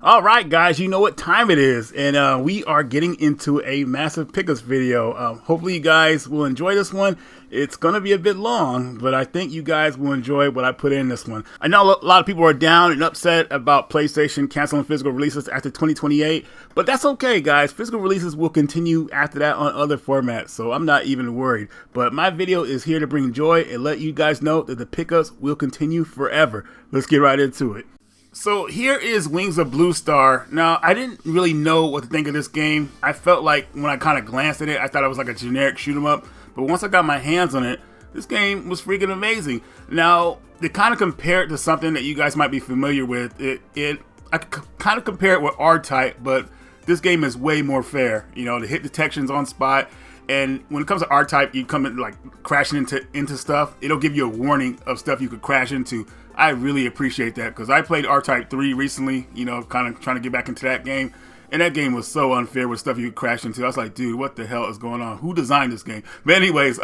All right, guys, you know what time it is, and we are getting into a massive pickups video. Hopefully you guys will enjoy this one. It's going to be a bit long, but I think you guys will enjoy what I put in this one. I know a lot of people are down and upset about PlayStation canceling physical releases after 2028, but that's okay, guys. Physical releases will continue after that on other formats, so I'm not even worried. But my video is here to bring joy and let you guys know that the pickups will continue forever. Let's get right into it. So here is Wings of BlueStar. Now, I didn't really know what to think of this game. I felt like when I kind of glanced at it, I thought it was like a generic shoot 'em up. But once I got my hands on it, this game was freaking amazing. Now, to kind of compare it to something that you guys might be familiar with, I could kind of compare it with R-Type, but this game is way more fair. You know, the hit detection's on spot. And when it comes to R-Type, you come in like crashing into stuff. It'll give you a warning of stuff you could crash into. I really appreciate that because I played R-Type 3 recently, you know, kind of trying to get back into that game. And that game was so unfair with stuff you could crash into. I was like, dude, what the hell is going on? Who designed this game? But anyways,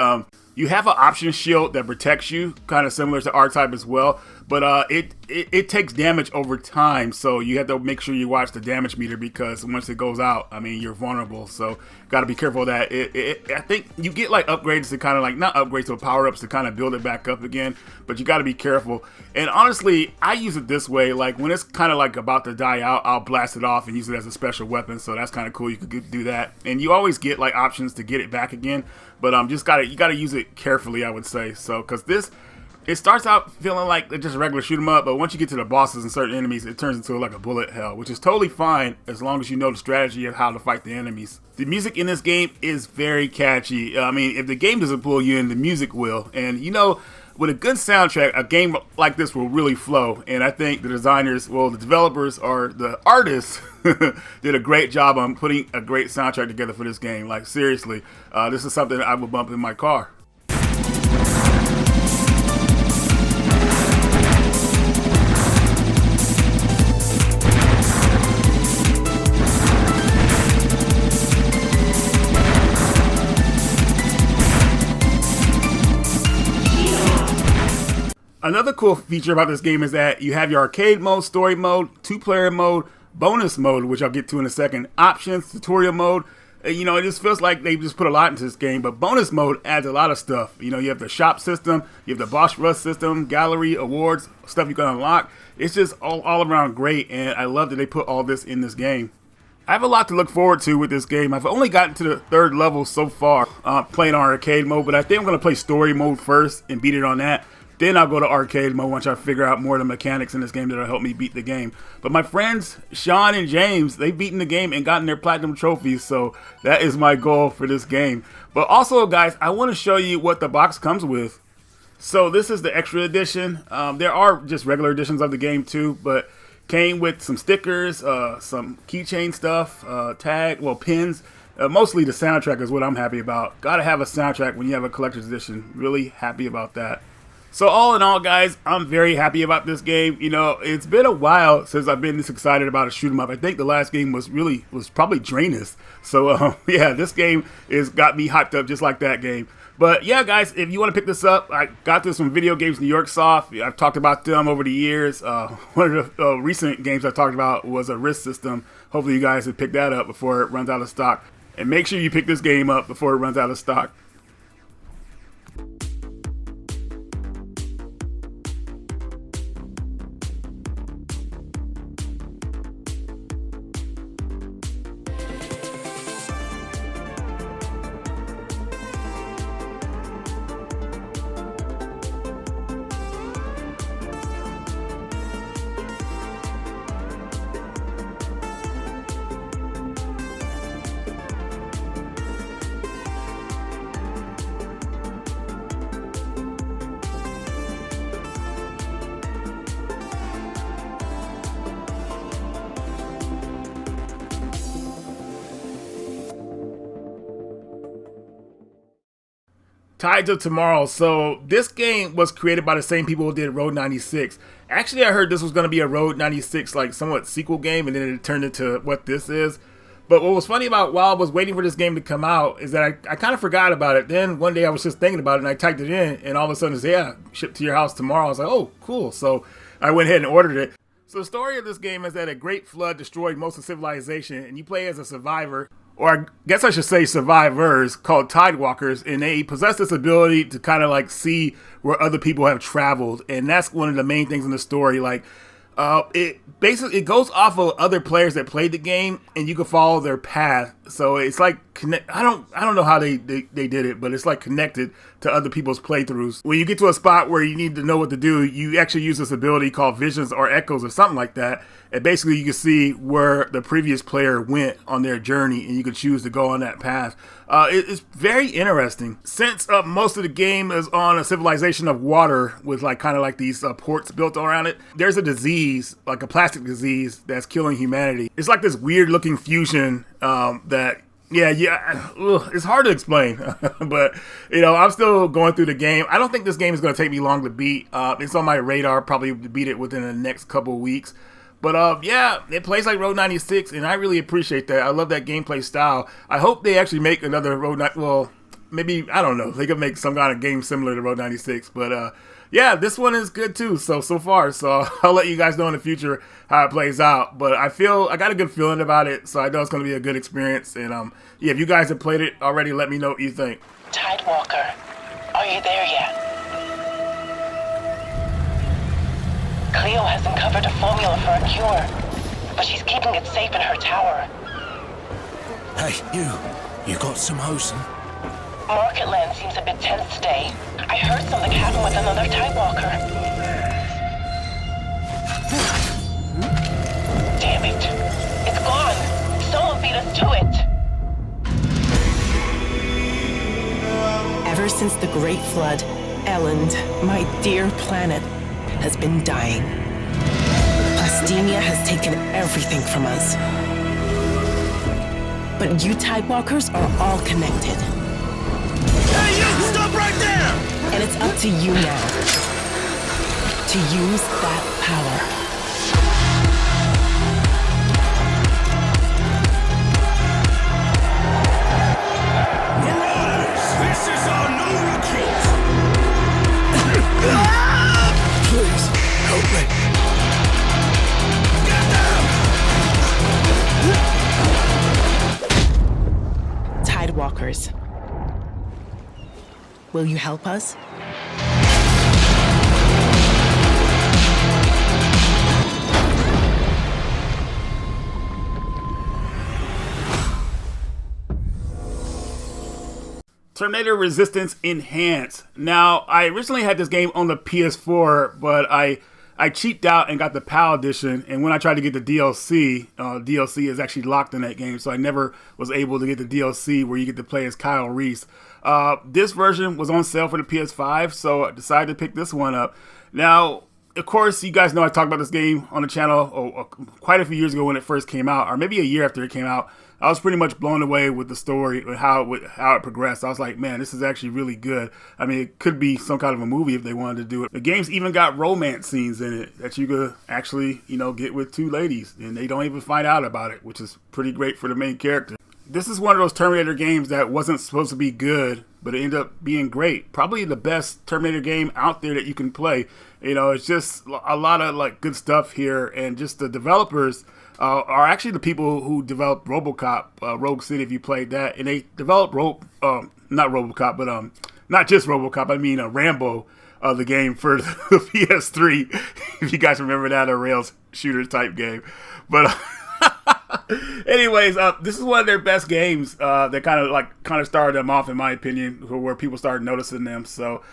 you have an option shield that protects you, kind of similar to R-Type as well. But it takes damage over time, so you have to make sure you watch the damage meter because once it goes out, I mean, you're vulnerable. So got to be careful of that. I think you get like upgrades to kind of like, not upgrades, but power-ups to kind of build it back up again. But you got to be careful. And honestly, I use it this way. Like when it's kind of like about to die out, I'll blast it off and use it as a special weapon. So that's kind of cool. You could do that. And you always get like options to get it back again. But you gotta use it carefully, I would say. So because it starts out feeling like just a regular shoot 'em up, but once you get to the bosses and certain enemies, it turns into like a bullet hell, which is totally fine as long as you know the strategy of how to fight the enemies. The music in this game is very catchy. I mean, if the game doesn't pull you in, the music will. And you know, with a good soundtrack, a game like this will really flow. And I think the designers, well, the developers or the artists did a great job on putting a great soundtrack together for this game. Like seriously, this is something that I would bump in my car. Another cool feature about this game is that you have your arcade mode, story mode, two-player mode, bonus mode, which I'll get to in a second, options, tutorial mode. You know, it just feels like they just put a lot into this game, but bonus mode adds a lot of stuff. You know, you have the shop system, you have the boss rush system, gallery, awards, stuff you can unlock. It's just all around great, and I love that they put all this in this game. I have a lot to look forward to with this game. I've only gotten to the third level so far, playing on arcade mode, but I think I'm going to play story mode first and beat it on that. Then I'll go to arcade mode once I figure out more of the mechanics in this game that'll help me beat the game. But my friends, Sean and James, they've beaten the game and gotten their platinum trophies, so that is my goal for this game. But also, guys, I want to show you what the box comes with. So this is the extra edition. There are just regular editions of the game too, but came with some stickers, some keychain stuff, pins. Mostly the soundtrack is what I'm happy about. Gotta have a soundtrack when you have a collector's edition. Really happy about that. So all in all, guys, I'm very happy about this game. You know, it's been a while since I've been this excited about a shoot 'em up. I think the last game was probably Drainus. So yeah, this game got me hyped up just like that game. But yeah, guys, if you want to pick this up, I got this from Video Games New York Soft. I've talked about them over the years. One of the recent games I talked about was a Risk system. Hopefully you guys have picked that up before it runs out of stock. And make sure you pick this game up before it runs out of stock. Tides of Tomorrow. So this game was created by the same people who did Road 96. Actually, I heard this was going to be a Road 96 like somewhat sequel game, and then it turned into what this is. But what was funny about while I was waiting for this game to come out is that I kind of forgot about it. Then one day I was just thinking about it and I typed it in, and all of a sudden it's, yeah, shipped to your house tomorrow. I was like, oh, cool. So I went ahead and ordered it. So the story of this game is that a great flood destroyed most of civilization, and you play as a survivor, or I guess I should say survivors, called Tidewalkers, and they possess this ability to kind of like see where other people have traveled, and that's one of the main things in the story. Like, it goes off of other players that played the game, and you can follow their path. So it's like I don't know how they did it, but it's like connected to other people's playthroughs. When you get to a spot where you need to know what to do, you actually use this ability called visions or echoes or something like that, and basically you can see where the previous player went on their journey, and you can choose to go on that path. It's very interesting. Since most of the game is on a civilization of water with like kind of like these ports built around it, there's a disease, like a plastic disease, that's killing humanity. It's like this weird looking fusion it's hard to explain, but I'm still going through the game. I don't think this game is going to take me long to beat. It's on my radar, probably to beat it within the next couple of weeks. But it plays like Road 96, and I really appreciate that. I love that gameplay style. I hope they actually make another Road 96. Well, maybe, I don't know. They could make some kind of game similar to Road 96. But this one is good too so far. So I'll let you guys know in the future how it plays out. But I got a good feeling about it, so I know it's going to be a good experience. And if you guys have played it already, let me know what you think. Tidewalker, are you there yet? Cleo has uncovered a formula for a cure, but she's keeping it safe in her tower. Hey, you got some hosen? Marketland seems a bit tense today. I heard something happen with another Tidewalker. Damn it. It's gone. Someone beat us to it. Ever since the Great Flood, Elend, my dear planet, has been dying. Plastemia has taken everything from us. But you Tidewalkers are all connected. Hey, you! Stop right there! And it's up to you now to use that power. Arise! This is our new retreat! Please, help me. Get down! Tidewalkers. Will you help us? Terminator Resistance Enhanced. Now, I originally had this game on the PS4, but I cheaped out and got the PAL edition, and when I tried to get the DLC is actually locked in that game, so I never was able to get the DLC where you get to play as Kyle Reese. This version was on sale for the PS5, so I decided to pick this one up. Now, of course, you guys know I talked about this game on the channel quite a few years ago when it first came out, or maybe a year after it came out. I was pretty much blown away with the story and how it progressed. I was like, man, this is actually really good. I mean, it could be some kind of a movie if they wanted to do it. The game's even got romance scenes in it that you could actually, get with two ladies, and they don't even find out about it, which is pretty great for the main character. This is one of those Terminator games that wasn't supposed to be good, but it ended up being great. Probably the best Terminator game out there that you can play. It's just a lot of like good stuff here, and just the developers are actually the people who developed RoboCop, Rogue City, if you played that. And they developed not RoboCop, but not just RoboCop, I mean Rambo, the game for the PS3, if you guys remember that, a rails shooter type game. But anyways, this is one of their best games that kind of started them off, in my opinion, where people started noticing them. So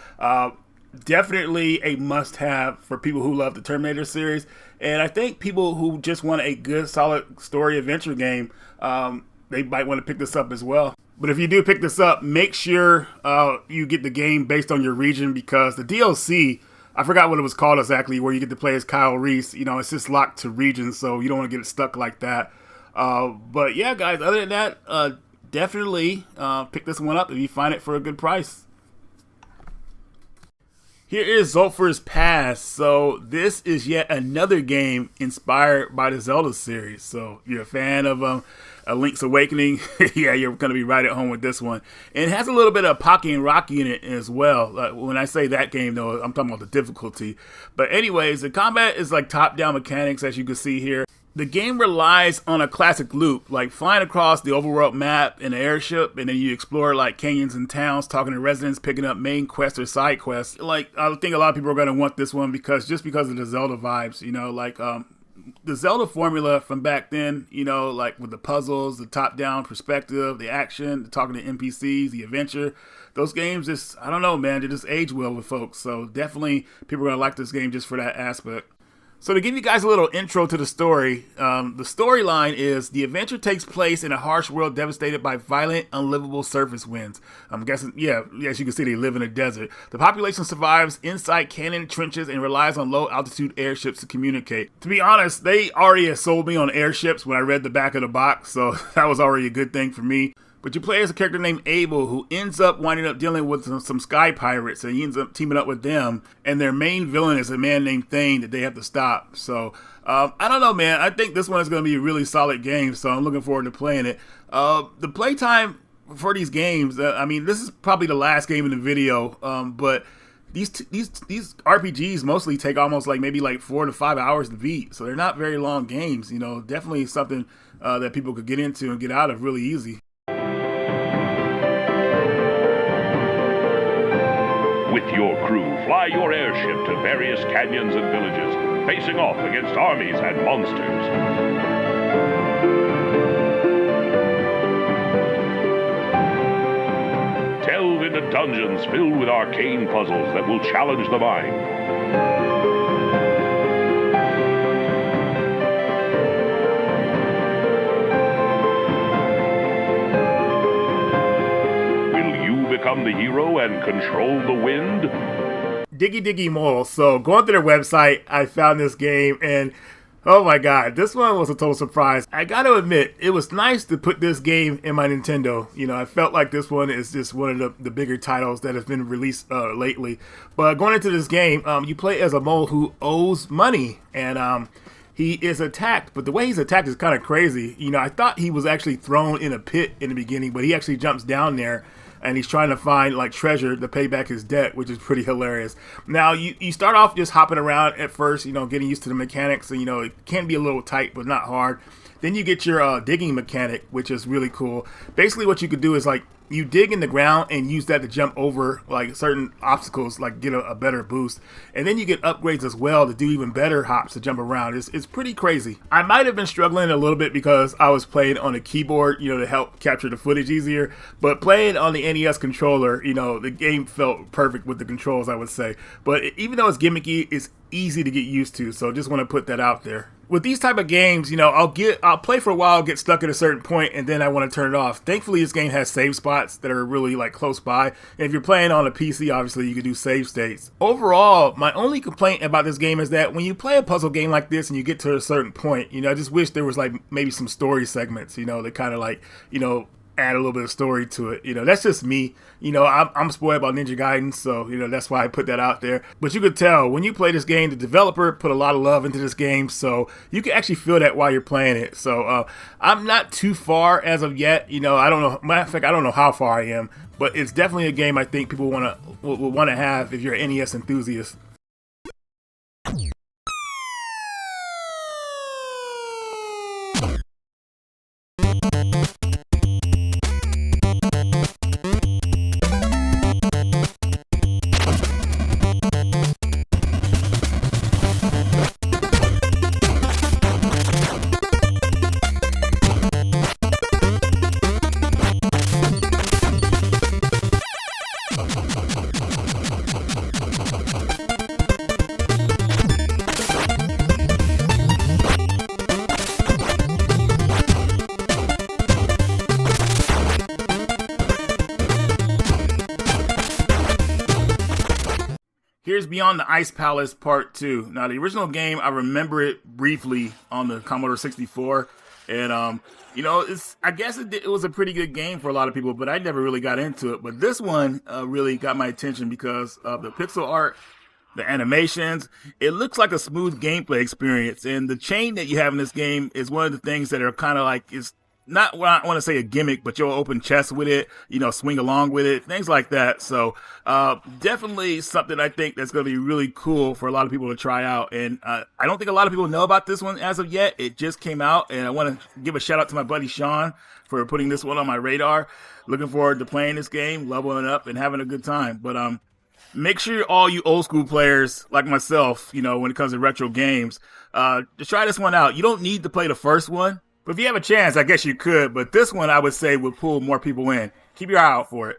definitely a must-have for people who love the Terminator series, and I think people who just want a good, solid story adventure game, they might want to pick this up as well. But if you do pick this up, make sure you get the game based on your region, because the DLC, I forgot what it was called exactly, where you get to play as Kyle Reese, it's just locked to regions, so you don't want to get it stuck like that. But yeah, guys, other than that, definitely pick this one up if you find it for a good price. Here is Zephyrs Pass. So this is yet another game inspired by the Zelda series. So you're a fan of A Link's Awakening, yeah, you're going to be right at home with this one. And it has a little bit of Pocky and Rocky in it as well. When I say that game, though, I'm talking about the difficulty. But anyways, the combat is like top-down mechanics, as you can see here. The game relies on a classic loop, like flying across the overworld map in an airship, and then you explore like canyons and towns, talking to residents, picking up main quests or side quests. Like, I think a lot of people are going to want this one because of the Zelda vibes, you know, like the Zelda formula from back then, you know, like with the puzzles, the top-down perspective, the action, the talking to NPCs, the adventure. Those games just, I don't know, man, they just age well with folks. So definitely people are going to like this game just for that aspect. So to give you guys a little intro to the story, the storyline is the adventure takes place in a harsh world devastated by violent, unlivable surface winds. I'm guessing, yeah, as you can see, they live in a desert. The population survives inside canyon trenches and relies on low-altitude airships to communicate. To be honest, they already had sold me on airships when I read the back of the box, so that was already a good thing for me. But you play as a character named Abel who ends up winding up dealing with some sky pirates, and he ends up teaming up with them. And their main villain is a man named Thane that they have to stop. So, I don't know, man. I think this one is going to be a really solid game, so I'm looking forward to playing it. The playtime for these games, I mean, this is probably the last game in the video, but these RPGs mostly take almost like maybe like 4 to 5 hours to beat. So they're not very long games, you know. Definitely something that people could get into and get out of really easy. With your crew, fly your airship to various canyons and villages, facing off against armies and monsters. Delve into dungeons filled with arcane puzzles that will challenge the mind. Become the hero and control the wind? Diggy Mole. So going to their website, I found this game and oh my god, this one was a total surprise. I gotta admit, it was nice to put this game in my Nintendo. You know, I felt like this one is just one of the bigger titles that has been released lately. But going into this game, you play as a mole who owes money, and he is attacked, but the way he's attacked is kind of crazy. You know, I thought he was actually thrown in a pit in the beginning, but he actually jumps down there and he's trying to find like treasure to pay back his debt, which is pretty hilarious. Now you start off just hopping around at first, you know, getting used to the mechanics, and you know, it can be a little tight but not hard. Then you get your digging mechanic, which is really cool. Basically what you could do is like you dig in the ground and use that to jump over like certain obstacles, like get a better boost. And then you get upgrades as well to do even better hops to jump around. It's pretty crazy. I might have been struggling a little bit because I was playing on a keyboard, you know, to help capture the footage easier. But playing on the NES controller, you know, the game felt perfect with the controls, I would say. But even though it's gimmicky, it's easy to get used to. So just want to put that out there. With these type of games, you know, I'll play for a while, get stuck at a certain point, and then I want to turn it off. Thankfully, this game has save spots that are really like close by. And if you're playing on a PC, obviously you can do save states. Overall, my only complaint about this game is that when you play a puzzle game like this and you get to a certain point, you know, I just wish there was like maybe some story segments, you know, that kind of like, you know, add a little bit of story to it. You know, that's just me. You know, I'm spoiled by Ninja Gaiden, so, you know, that's why I put that out there. But you could tell, when you play this game, the developer put a lot of love into this game, so you can actually feel that while you're playing it. So, I'm not too far as of yet. You know, I don't know. Matter of fact, I don't know how far I am, but it's definitely a game I think people will want to have if you're an NES enthusiast. Here's Beyond the Ice Palace Part 2. Now, the original game, I remember it briefly on the Commodore 64. And, you know, I guess it was a pretty good game for a lot of people, but I never really got into it. But this one really got my attention because of the pixel art The animations, it looks like a smooth gameplay experience, and the chain that you have in this game is one of the things that are kind of like, is not what I want to say a gimmick, but you'll open chests with it, swing along with it, things like that. So definitely something I think that's going to be really cool for a lot of people to try out. And I don't think a lot of people know about this one as of yet. It just came out, and I want to give a shout out to my buddy Sean for putting this one on my radar. Looking forward to playing this game, leveling up, and having a good time. But make sure all you old school players like myself, when it comes to retro games, to try this one out. You don't need to play the first one. But if you have a chance, I guess you could. But this one, I would say, would pull more people in. Keep your eye out for it.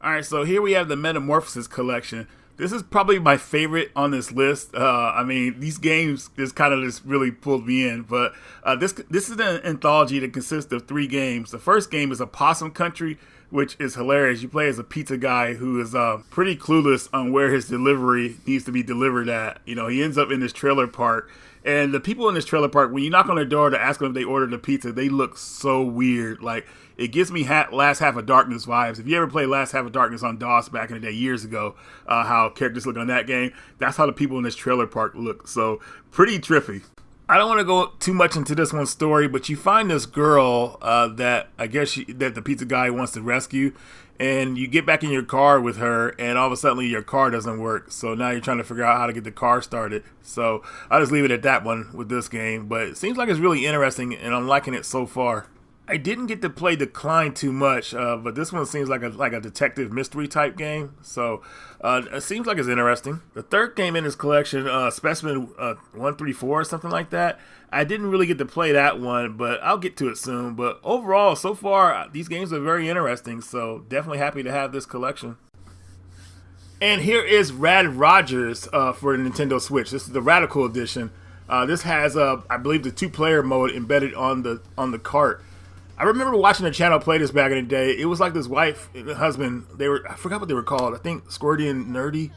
All right, so here we have the Metamorphosis Collection. This is probably my favorite on this list. These games just really pulled me in. But this is an anthology that consists of 3 games. The first game is a Possum Country, which is hilarious. You play as a pizza guy who is pretty clueless on where his delivery needs to be delivered at. He ends up in this trailer park. And the people in this trailer park, when you knock on their door to ask them if they ordered the pizza, they look so weird. Like, it gives me Last Half of Darkness vibes. If you ever played Last Half of Darkness on DOS back in the day, years ago, how characters look on that game, that's how the people in this trailer park look. So, pretty trippy. I don't want to go too much into this one's story, but you find this girl that I guess that the pizza guy wants to rescue, and you get back in your car with her, and all of a sudden your car doesn't work. So now you're trying to figure out how to get the car started. So I'll just leave it at that one with this game, but it seems like it's really interesting, and I'm liking it so far. I didn't get to play Decline too much, but this one seems like a detective mystery type game, so it seems like it's interesting. The third game in this collection, Specimen 134 or something like that, I didn't really get to play that one, but I'll get to it soon. But overall, so far, these games are very interesting, so definitely happy to have this collection. And here is Rad Rogers for the Nintendo Switch. This is the Radical Edition. This has, I believe, the 2-player mode embedded on the cart. I remember watching a channel play this back in the day. It was like this wife and husband. I forgot what they were called. I think Squirty and Nerdy.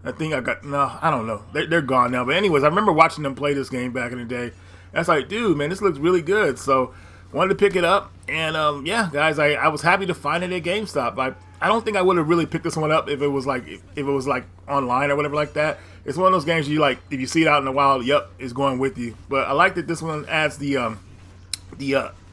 I don't know. They're gone now. But anyways, I remember watching them play this game back in the day. And I was like, dude, man, this looks really good. So wanted to pick it up. And yeah, guys, I was happy to find it at GameStop. I don't think I would have really picked this one up if it was like online or whatever like that. It's one of those games you like, if you see it out in the wild, yep, it's going with you. But I like that this one adds the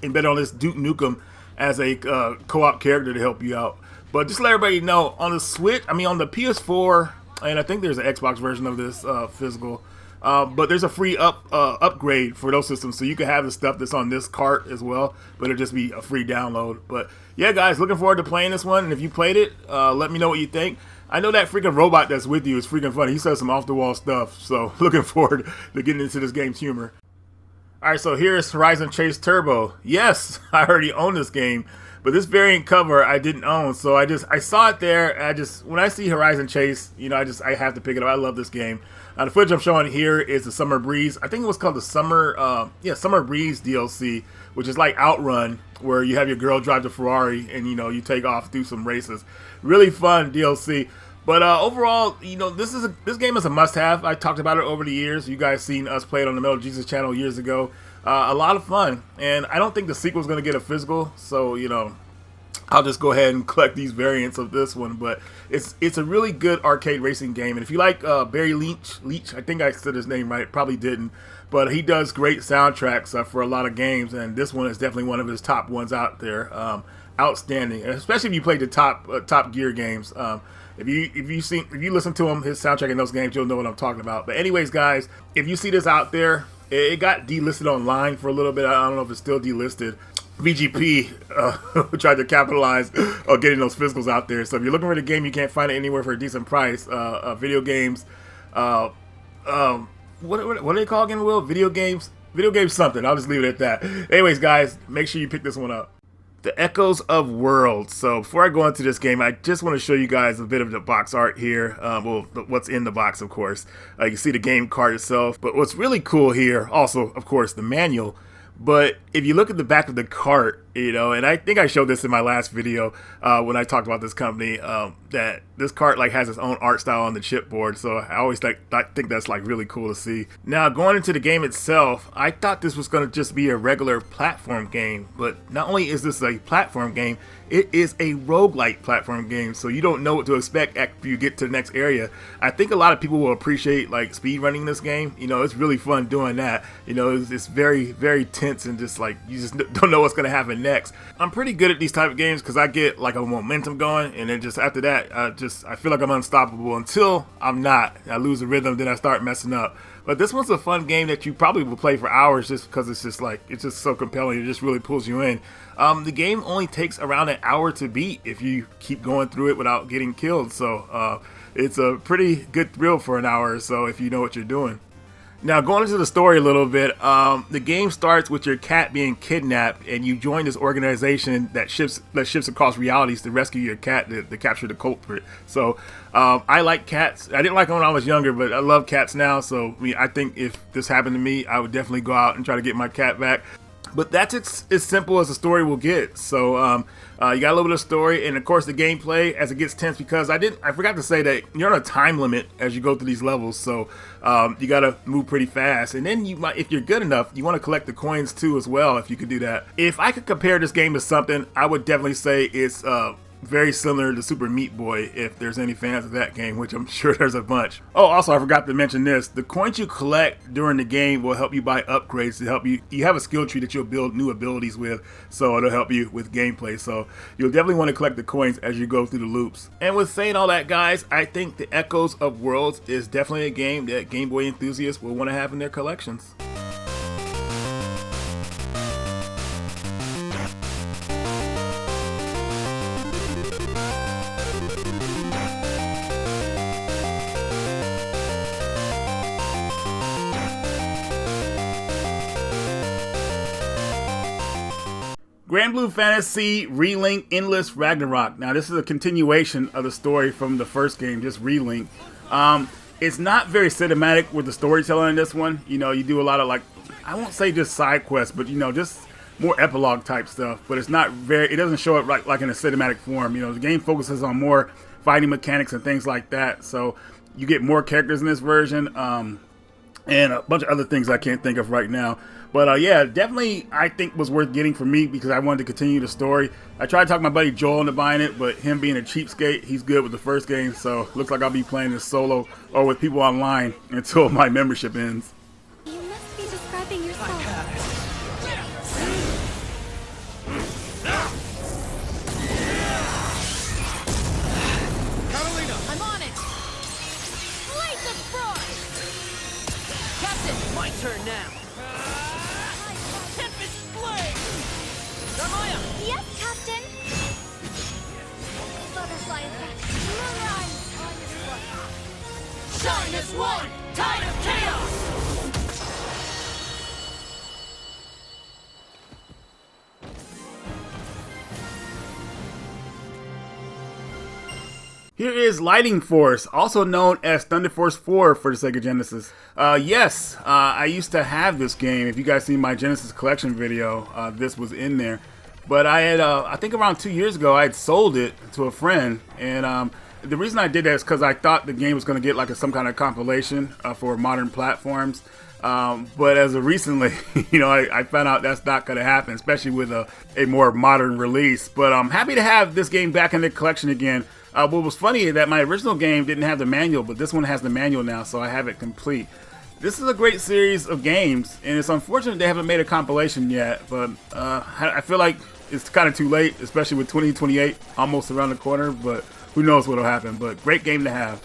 embedded on this Duke Nukem as a co-op character to help you out. But just to let everybody know, on the Switch, on the PS4, and I think there's an Xbox version of this physical, but there's a free upgrade for those systems, so you can have the stuff that's on this cart as well, but it'll just be a free download. But yeah, guys, looking forward to playing this one, and if you played it, let me know what you think. I know that freaking robot that's with you is freaking funny. He says some off-the-wall stuff, so looking forward to getting into this game's humor. Alright, so here's Horizon Chase Turbo. Yes, I already own this game, but this variant cover I didn't own, so I saw it there. When I see Horizon Chase, I have to pick it up. I love this game. The footage I'm showing here is the Summer Breeze. I think it was called the Summer Breeze DLC, which is like Outrun, where you have your girl drive the Ferrari and you take off, do some races. Really fun DLC. But overall, this game is a must-have. I talked about it over the years. You guys seen us play it on the Metal Jesus channel years ago. A lot of fun. And I don't think the sequel's going to get a physical, so, I'll just go ahead and collect these variants of this one. But it's a really good arcade racing game. And if you like Barry Leach, I think I said his name right, probably didn't. But he does great soundtracks for a lot of games, and this one is definitely one of his top ones out there. Outstanding, and especially if you played the Top Gear games. If you listen to him, his soundtrack in those games, you'll know what I'm talking about. But anyways, guys, if you see this out there, it got delisted online for a little bit. I don't know if it's still delisted. VGP tried to capitalize on getting those physicals out there. So if you're looking for the game, you can't find it anywhere for a decent price. Video games, what do they call again, Will? Video games something. I'll just leave it at that. Anyways, guys, make sure you pick this one up. The Echoes of Worlds. So before I go into this game, I just want to show you guys a bit of the box art here. What's in the box, of course. You can see the game card itself. But what's really cool here, also, of course, the manual, But if you look at the back of the cart, you know, and I think I showed this in my last video when I talked about this company, that this cart like has its own art style on the chipboard. So I always think that's like really cool to see. Now going into the game itself, I thought this was going to just be a regular platform game, but not only is this a platform game, it is a roguelike platform game, so you don't know what to expect after you get to the next area. I think a lot of people will appreciate like speed running this game. You know, it's really fun doing that. You know, it's very, very tense and just like you just don't know what's going to happen next. I'm pretty good at these type of games because I get like a momentum going, and then just after that, I feel like I'm unstoppable until I'm not. I lose the rhythm, then I start messing up. But this one's a fun game that you probably will play for hours just because it's just so compelling. It just really pulls you in. The game only takes around an hour to beat if you keep going through it without getting killed. So it's a pretty good thrill for an hour or so if you know what you're doing. Now, going into the story a little bit, the game starts with your cat being kidnapped, and you join this organization that shifts across realities to rescue your cat to capture the culprit. So, I like cats. I didn't like them when I was younger, but I love cats now. So, I think if this happened to me, I would definitely go out and try to get my cat back. But that's as simple as the story will get. So you got a little bit of story, and of course the gameplay as it gets tense, because I forgot to say that you're on a time limit as you go through these levels. So you got to move pretty fast, and then if you're good enough, you want to collect the coins too as well. If you could do that. If I could compare this game to something, I would definitely say it's very similar to Super Meat Boy, if there's any fans of that game, which I'm sure there's a bunch. Oh, also I forgot to mention this. The coins you collect during the game will help you buy upgrades to help you. You have a skill tree that you'll build new abilities with, so it'll help you with gameplay. So you'll definitely want to collect the coins as you go through the loops. And with saying all that, guys, I think the Echoes of Worlds is definitely a game that Game Boy enthusiasts will want to have in their collections. Grandblue Fantasy Relink Endless Ragnarok. Now this is a continuation of the story from the first game, just relink. It's not very cinematic with the storytelling in this one. You know, you do a lot of, like, I won't say just side quests, but you know, just more epilogue type stuff. But it's not very, it doesn't show up like in a cinematic form. You know, the game focuses on more fighting mechanics and things like that. So you get more characters in this version, and a bunch of other things I can't think of right now. But yeah, definitely I think was worth getting for me because I wanted to continue the story. I tried to talk my buddy Joel into buying it, but him being a cheapskate, he's good with the first game, so looks like I'll be playing this solo or with people online until my membership ends. You must be describing yourself. Carolina! I'm on it! Blaze of Frost! Captain! My turn now. Tempest Blade! Ramaya! Yes, Captain! Butterfly effect. Moonrise! On your foot. Shine as one! Tide of chaos! Here is Lighting Force, also known as Thunder Force 4 for the Sega Genesis. Yes, I used to have this game. If you guys seen my Genesis Collection video, this was in there. But I had, I think around 2 years ago, I had sold it to a friend. And the reason I did that is because I thought the game was going to get like some kind of compilation for modern platforms. But as of recently, you know, I found out that's not going to happen, especially with a more modern release. But I'm happy to have this game back in the collection again. What was funny is that my original game didn't have the manual, but this one has the manual now, so I have it complete. This is a great series of games, and it's unfortunate they haven't made a compilation yet, but I feel like it's kind of too late, especially with 2028 almost around the corner, but who knows what'll happen. But great game to have.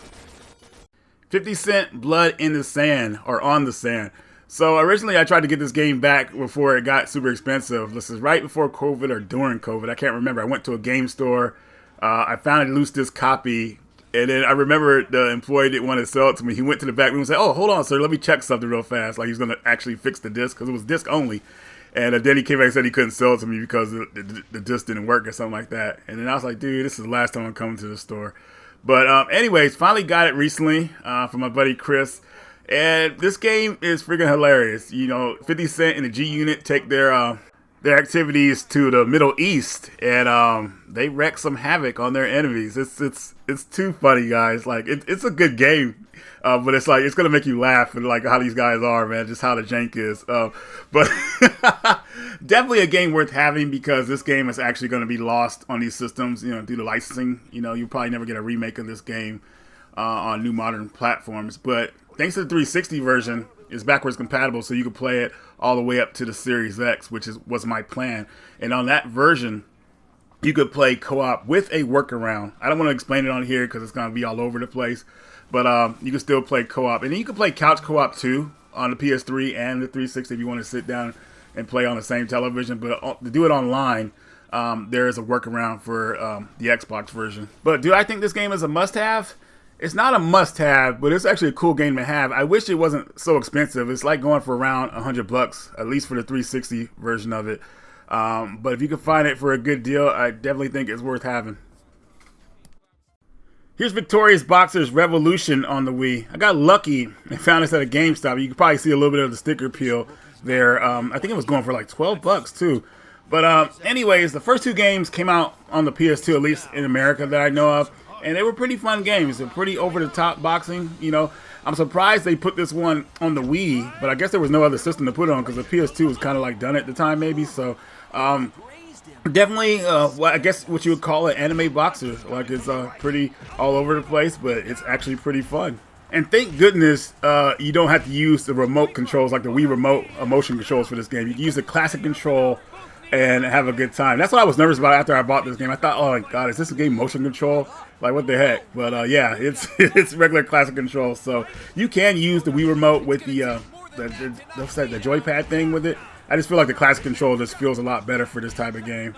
50 Cent Blood in the Sand, or On the Sand. So originally I tried to get this game back before it got super expensive. This is right before COVID or during COVID, I can't remember. I went to a game store. I found a loose disc copy, and then I remember the employee didn't want to sell it to me. He went to the back room and said, "Oh, hold on, sir, let me check something real fast." Like he's going to actually fix the disc because it was disc only. And then he came back and said he couldn't sell it to me because the disc didn't work or something like that. And then I was like, dude, this is the last time I'm coming to the store. But anyways, finally got it recently from my buddy Chris. And this game is freaking hilarious. You know, 50 Cent and the G Unit take their activities to the Middle East, and they wreck some havoc on their enemies. It's too funny, guys. Like it's a good game, but it's like it's gonna make you laugh and like how these guys are, man. Just how the jank is. But definitely a game worth having because this game is actually going to be lost on these systems, you know, due to licensing. You know, you probably never get a remake of this game on new modern platforms, but thanks to the 360 version, it's backwards compatible, so you can play it all the way up to the Series X, which was my plan. And on that version, you could play co-op with a workaround. I don't want to explain it on here because it's going to be all over the place, but you can still play co-op. And then you can play couch co-op too on the PS3 and the 360 if you want to sit down and play on the same television. But to do it online, there is a workaround for the Xbox version. But do I think this game is a must-have? It's not a must-have, but it's actually a cool game to have. I wish it wasn't so expensive. It's like going for around $100, at least for the 360 version of it. But if you can find it for a good deal, I definitely think it's worth having. Here's Victorious Boxer's Revolution on the Wii. I got lucky and found this at a GameStop. You can probably see a little bit of the sticker peel there. I think it was going for like $12 too. But anyways, the first two games came out on the PS2, at least in America that I know of. And they were pretty fun games. They're pretty over-the-top boxing, you know. I'm surprised they put this one on the Wii, but I guess there was no other system to put it on because the PS2 was kind of like done at the time, maybe. So, definitely, well, I guess what you would call an anime boxer. Like, it's pretty all over the place, but it's actually pretty fun. And thank goodness you don't have to use the remote controls like the Wii remote motion controls for this game. You can use the classic control and have a good time. That's what I was nervous about after I bought this game. I thought, oh my god, is this a game motion control? Like, what the heck? But yeah, it's regular classic control. So you can use the Wii remote with the joypad thing with it. I just feel like the classic control just feels a lot better for this type of game.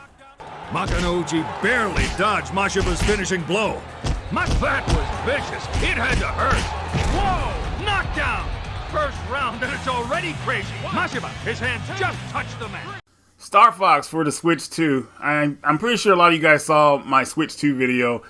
Makanouchi barely dodged Mashiba's finishing blow. That was vicious. It had to hurt. Whoa! Knockdown! First round and it's already crazy. Mashiba, his hand just touched the mat. Star Fox for the Switch 2. I'm pretty sure a lot of you guys saw my Switch 2 video.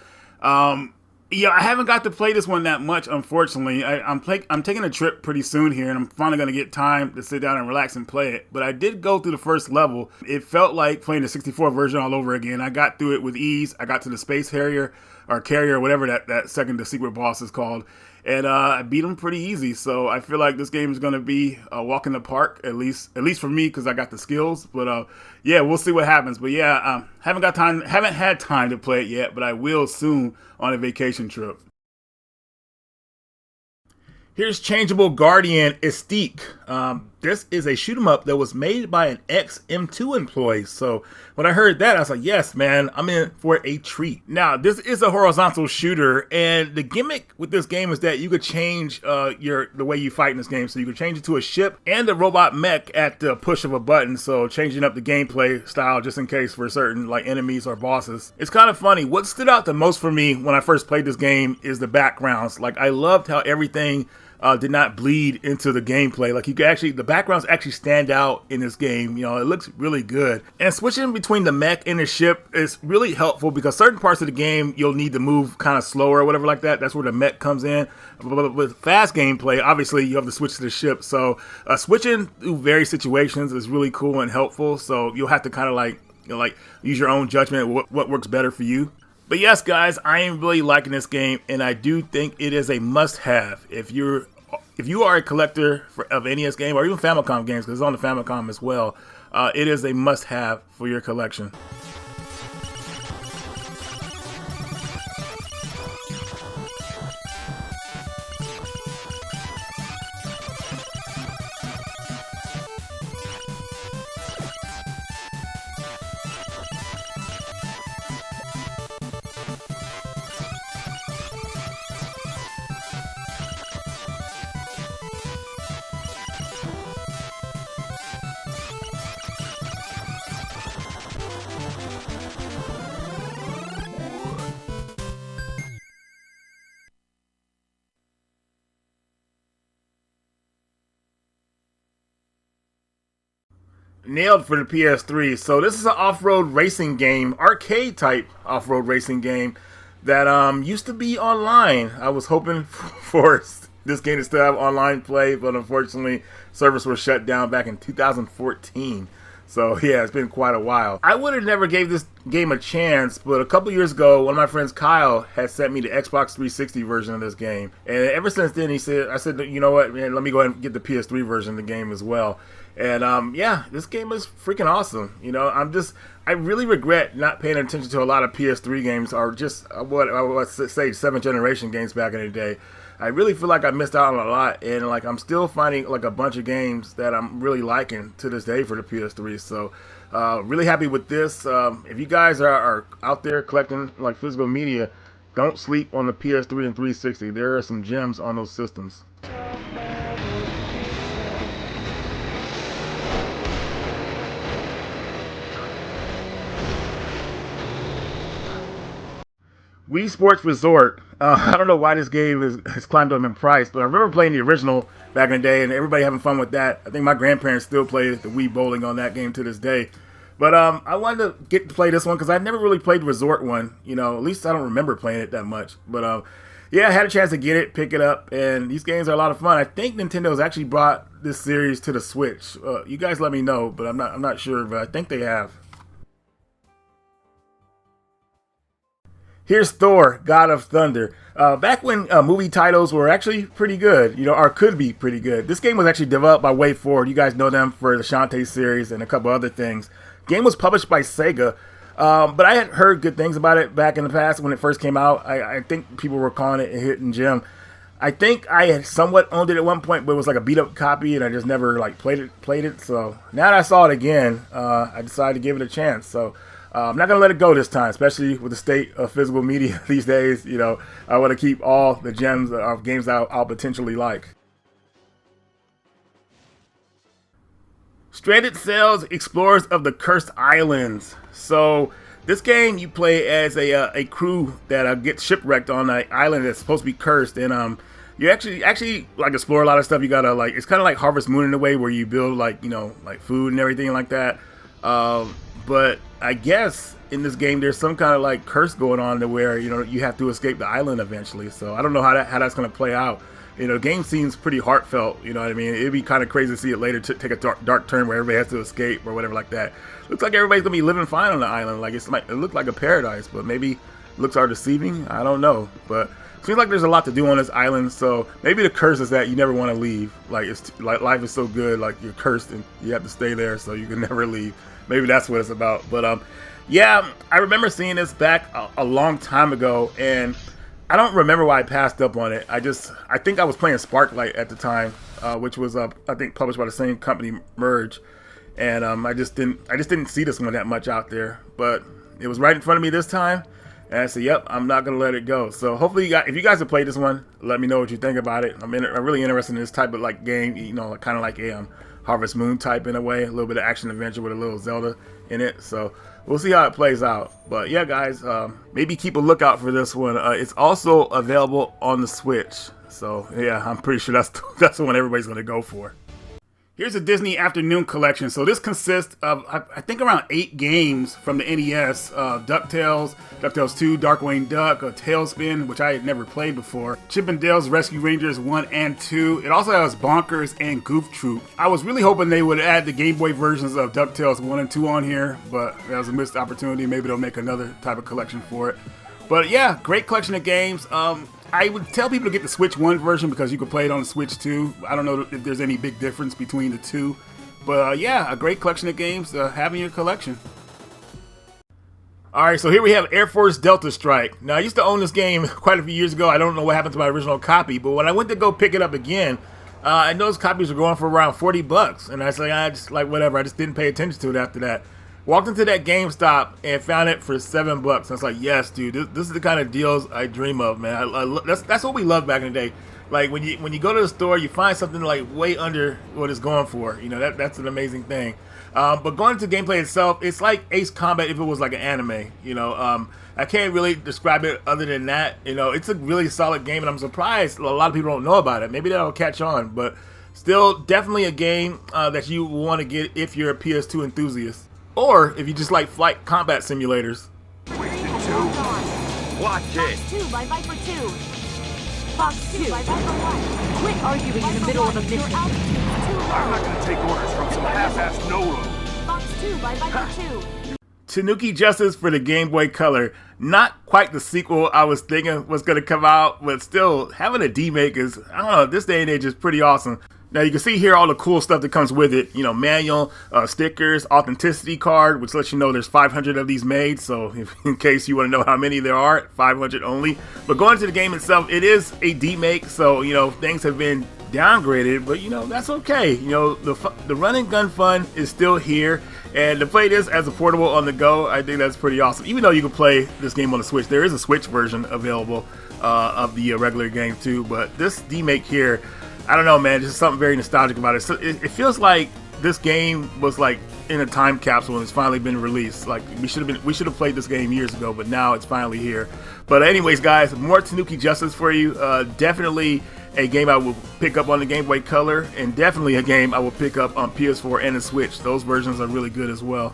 Yeah, I haven't got to play this one that much, unfortunately. I'm taking a trip pretty soon here, and I'm finally going to get time to sit down and relax and play it. But I did go through the first level. It felt like playing the 64 version all over again. I got through it with ease. I got to the Space Harrier, or Carrier, whatever that second, the secret boss is called. And I beat him pretty easy, so I feel like this game is going to be a walk in the park, at least for me, because I got the skills. But yeah, we'll see what happens. But yeah, haven't had time to play it yet, but I will soon on a vacation trip. Here's Changeable Guardian Esttique. This is a shoot 'em up that was made by an ex-M2 employee. So when I heard that, I was like, yes, man, I'm in for a treat. Now, this is a horizontal shooter, and the gimmick with this game is that you could change the way you fight in this game. So you could change it to a ship and a robot mech at the push of a button. So changing up the gameplay style just in case for certain like enemies or bosses. It's kind of funny. What stood out the most for me when I first played this game is the backgrounds. Like, I loved how everything did not bleed into the gameplay. Like, you could actually, the backgrounds actually stand out in this game. You know, it looks really good. And switching between the mech and the ship is really helpful because certain parts of the game you'll need to move kind of slower or whatever like that. That's where the mech comes in. But with fast gameplay, obviously you have to switch to the ship. So switching through various situations is really cool and helpful. So you'll have to kind of like use your own judgment what works better for you. But yes, guys, I am really liking this game, and I do think it is a must-have if you are a collector of NES game or even Famicom games, because it's on the Famicom as well. It is a must-have for your collection. Nailed for the PS3. So this is an off-road racing game, arcade type off-road racing game. that used to be online. I was hoping for this game to still have online play, but unfortunately, service was shut down back in 2014. So yeah, it's been quite a while. I would have never gave this game a chance, but a couple years ago, one of my friends, Kyle, had sent me the Xbox 360 version of this game. And ever since then, I said, you know what, man, let me go ahead and get the PS3 version of the game as well. And yeah, this game is freaking awesome. You know, I really regret not paying attention to a lot of PS3 games, or just what I would say 7th generation games back in the day. I really feel like I missed out on a lot, and like I'm still finding like a bunch of games that I'm really liking to this day for the PS3. So really happy with this. If you guys are out there collecting like physical media, don't sleep on the PS3 and 360. There are some gems on those systems. Wii Sports Resort. I don't know why this game has climbed up in price, but I remember playing the original back in the day and everybody having fun with that. I think my grandparents still play the Wii bowling on that game to this day. But I wanted to get to play this one because I never really played the Resort one. You know, at least I don't remember playing it that much. But yeah, I had a chance to get it, pick it up, and these games are a lot of fun. I think Nintendo's actually brought this series to the Switch. You guys let me know, but I'm not sure, but I think they have. Here's Thor, God of Thunder. Back when movie titles were actually pretty good, you know, or could be pretty good. This game was actually developed by WayForward. You guys know them for the Shantae series and a couple other things. Game was published by Sega, but I had heard good things about it back in the past when it first came out. I think people were calling it a hidden gem. I think I had somewhat owned it at one point, but it was like a beat-up copy, and I just never like played it. So now that I saw it again, I decided to give it a chance. So. I'm not going to let it go this time, especially with the state of physical media these days. You know, I want to keep all the gems of games I'll potentially like. Stranded Sails, Explorers of the Cursed Islands. So this game, you play as a crew that gets shipwrecked on an island that's supposed to be cursed, and you actually like explore a lot of stuff. You gotta like, it's kind of like Harvest Moon in a way where you build like, you know, like food and everything like that. But I guess in this game there's some kind of like curse going on to where, you know, you have to escape the island eventually. So I don't know how that's going to play out. You know, the game seems pretty heartfelt. You know what I mean? It'd be kind of crazy to see it later take a dark turn where everybody has to escape or whatever like that. Looks like everybody's gonna be living fine on the island. Like it looked like a paradise, but maybe looks are deceiving. I don't know, but it seems like there's a lot to do on this island. So maybe the curse is that you never want to leave. Like it's like life is so good, like you're cursed and you have to stay there, so you can never leave. Maybe that's what it's about. But yeah, I remember seeing this back a long time ago, and I don't remember why I passed up on it. I think I was playing Sparklight at the time, which was I think published by the same company, Merge, and I just didn't see this one that much out there. But it was right in front of me this time, and I said, "Yep, I'm not gonna let it go." So hopefully, if you guys have played this one, let me know what you think about it. I'm really interested in this type of like game, you know, kind of like a Harvest Moon type in a way, a little bit of action adventure with a little Zelda in it. So we'll see how it plays out. But yeah, guys, maybe keep a lookout for this one. It's also available on the Switch. So yeah, I'm pretty sure that's the one everybody's gonna go for. Here's a Disney Afternoon Collection. So this consists of, I think, around 8 games from the NES. DuckTales, DuckTales 2, Darkwing Duck, Tailspin, which I had never played before, Chip 'n Dale's Rescue Rangers 1 and 2. It also has Bonkers and Goof Troop. I was really hoping they would add the Game Boy versions of DuckTales 1 and 2 on here, but that was a missed opportunity. Maybe they'll make another type of collection for it. But yeah, great collection of games. I would tell people to get the Switch 1 version because you can play it on the Switch 2. I don't know if there's any big difference between the two. But yeah, a great collection of games to have in your collection. Alright, so here we have Air Force Delta Strike. Now, I used to own this game quite a few years ago. I don't know what happened to my original copy, but when I went to go pick it up again, I noticed copies were going for around $40. And I was like, whatever. I just didn't pay attention to it after that. Walked into that GameStop and found it for $7. I was like, yes, dude, this is the kind of deals I dream of, man. That's what we loved back in the day. Like when you go to the store, you find something like way under what it's going for. You know, that's an amazing thing. But going into gameplay itself, it's like Ace Combat if it was like an anime. You know, I can't really describe it other than that. You know, it's a really solid game, and I'm surprised a lot of people don't know about it. Maybe that'll catch on, but still, definitely a game that you want to get if you're a PS2 enthusiast. Or if you just like flight combat simulators. Watch it. Fox 2 by Viper 2. Fox 2 by Viper 1. Quit arguing in the middle of a mission. Your altitude is too low. I'm not gonna take orders from some half-assed no-lo. Fox 2 by Viper 2. Tanuki Justice for the Game Boy Color. Not quite the sequel I was thinking was going to come out, but still, having a D-Make is, I don't know, this day and age is pretty awesome. Now you can see here all the cool stuff that comes with it. You know, manual, stickers, authenticity card, which lets you know there's 500 of these made. So in case you want to know how many there are, 500 only. But going to the game itself, it is a D-Make, so, you know, things have been downgraded, but, you know, that's okay. You know, the run and gun fun is still here. And to play this as a portable on the go, I think that's pretty awesome. Even though you can play this game on the Switch, there is a Switch version available of the regular game too. But this D-Make here, I don't know, man, just something very nostalgic about it. So it feels like this game was like in a time capsule and it's finally been released. Like we should have played this game years ago, but now it's finally here. But anyways, guys, more Tanuki Justice for you. Definitely a game I will pick up on the Game Boy Color, and definitely a game I will pick up on PS4 and the Switch. Those versions are really good as well.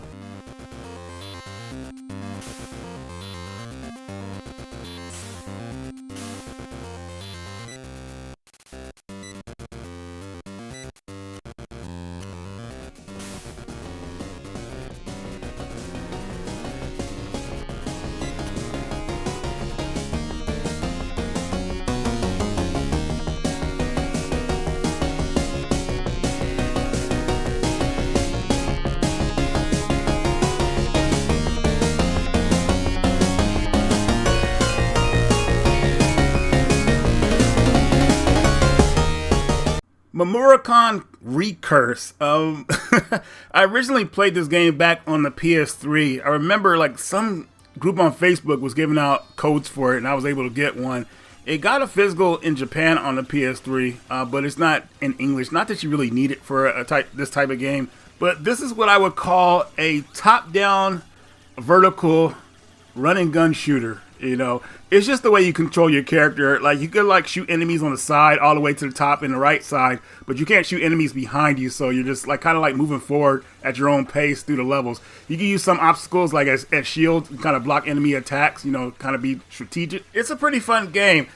Metamorphosis Recurse. I originally played this game back on the PS3. I remember like some group on Facebook was giving out codes for it and I was able to get one. It got a physical in Japan on the PS3, but it's not in English. Not that you really need it for this type of game, but this is what I would call a top-down vertical run and gun shooter. You know, it's just the way you control your character. Like you could like shoot enemies on the side all the way to the top and the right side, but you can't shoot enemies behind you. So you're just like kind of like moving forward at your own pace through the levels. You can use some obstacles like as shields, kind of block enemy attacks. You know, kind of be strategic. It's a pretty fun game.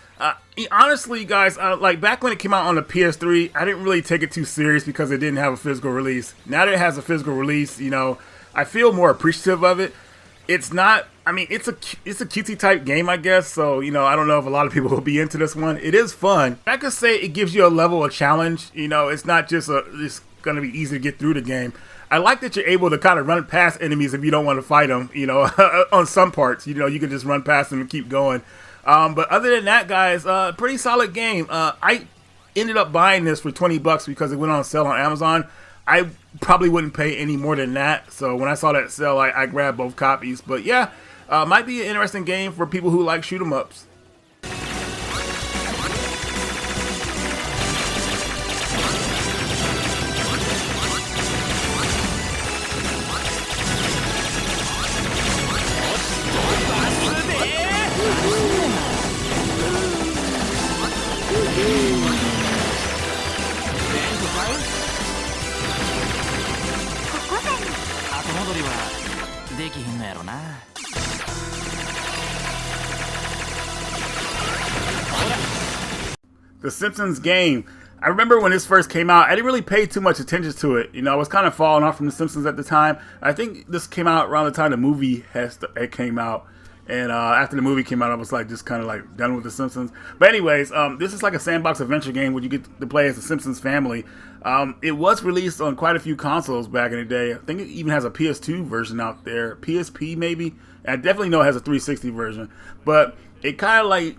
Honestly, guys, like back when it came out on the PS3, I didn't really take it too serious because it didn't have a physical release. Now that it has a physical release, you know, I feel more appreciative of it. It's not, I mean, it's a cutesy type game, I guess. So, you know, I don't know if a lot of people will be into this one. It is fun. I could say it gives you a level of challenge. You know, it's not just it's going to be easy to get through the game. I like that you're able to kind of run past enemies if you don't want to fight them, you know, on some parts. You know, you can just run past them and keep going. But other than that, guys, pretty solid game. I ended up buying this for $20 because it went on sale on Amazon. I probably wouldn't pay any more than that. So when I saw that sale, I grabbed both copies. But yeah, might be an interesting game for people who like shoot 'em ups. The Simpsons game. I remember when this first came out, I didn't really pay too much attention to it. You know, I was kind of falling off from The Simpsons at the time. I think this came out around the time the movie it came out. And after the movie came out, I was like just kind of like done with The Simpsons. But anyways, this is like a sandbox adventure game where you get to play as the Simpsons family. It was released on quite a few consoles back in the day. I think it even has a PS2 version out there. PSP maybe. And I definitely know it has a 360 version. But it kind of like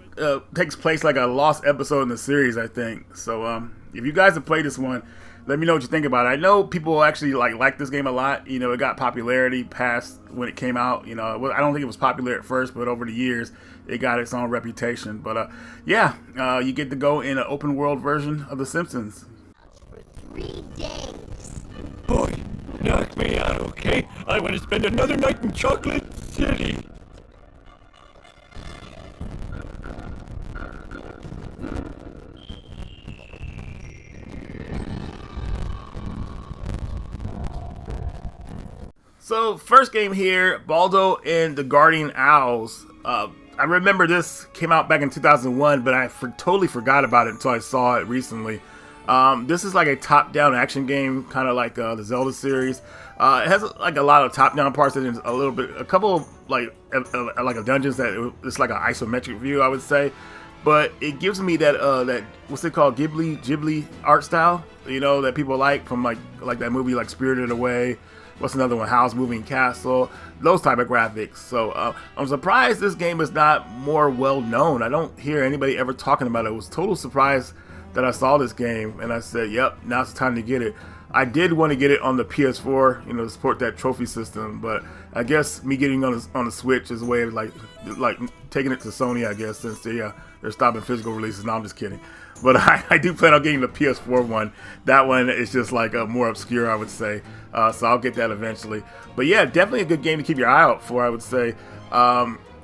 takes place like a lost episode in the series, I think. So if you guys have played this one, let me know what you think about it. I know people actually like this game a lot. You know, it got popularity past when it came out. You know, I don't think it was popular at first, but over the years, it got its own reputation. But yeah, you get to go in an open world version of The Simpsons. For 3 days. Boy, knock me out, okay? I want to spend another night in Chocolate City. So, first game here, Baldo and the Guardian Owls. I remember this came out back in 2001, but I totally forgot about it until I saw it recently. This is like a top-down action game, kind of like the Zelda series. It has like a lot of top-down parts and a couple of like a dungeons that it's like an isometric view, I would say. But it gives me that what's it called, Ghibli art style, you know, that people like from like that movie like Spirited Away. What's another one? House Moving Castle. Those type of graphics. So I'm surprised this game is not more well known. I don't hear anybody ever talking about it. I was total surprised that I saw this game and I said, yep, now's the time to get it. I did want to get it on the PS4, you know, to support that trophy system, but I guess me getting on the Switch is a way of like taking it to Sony, I guess, since they're stopping physical releases. No, I'm just kidding. But I do plan on getting the PS4 one. That one is just like more obscure, I would say. So I'll get that eventually. But yeah, definitely a good game to keep your eye out for, I would say.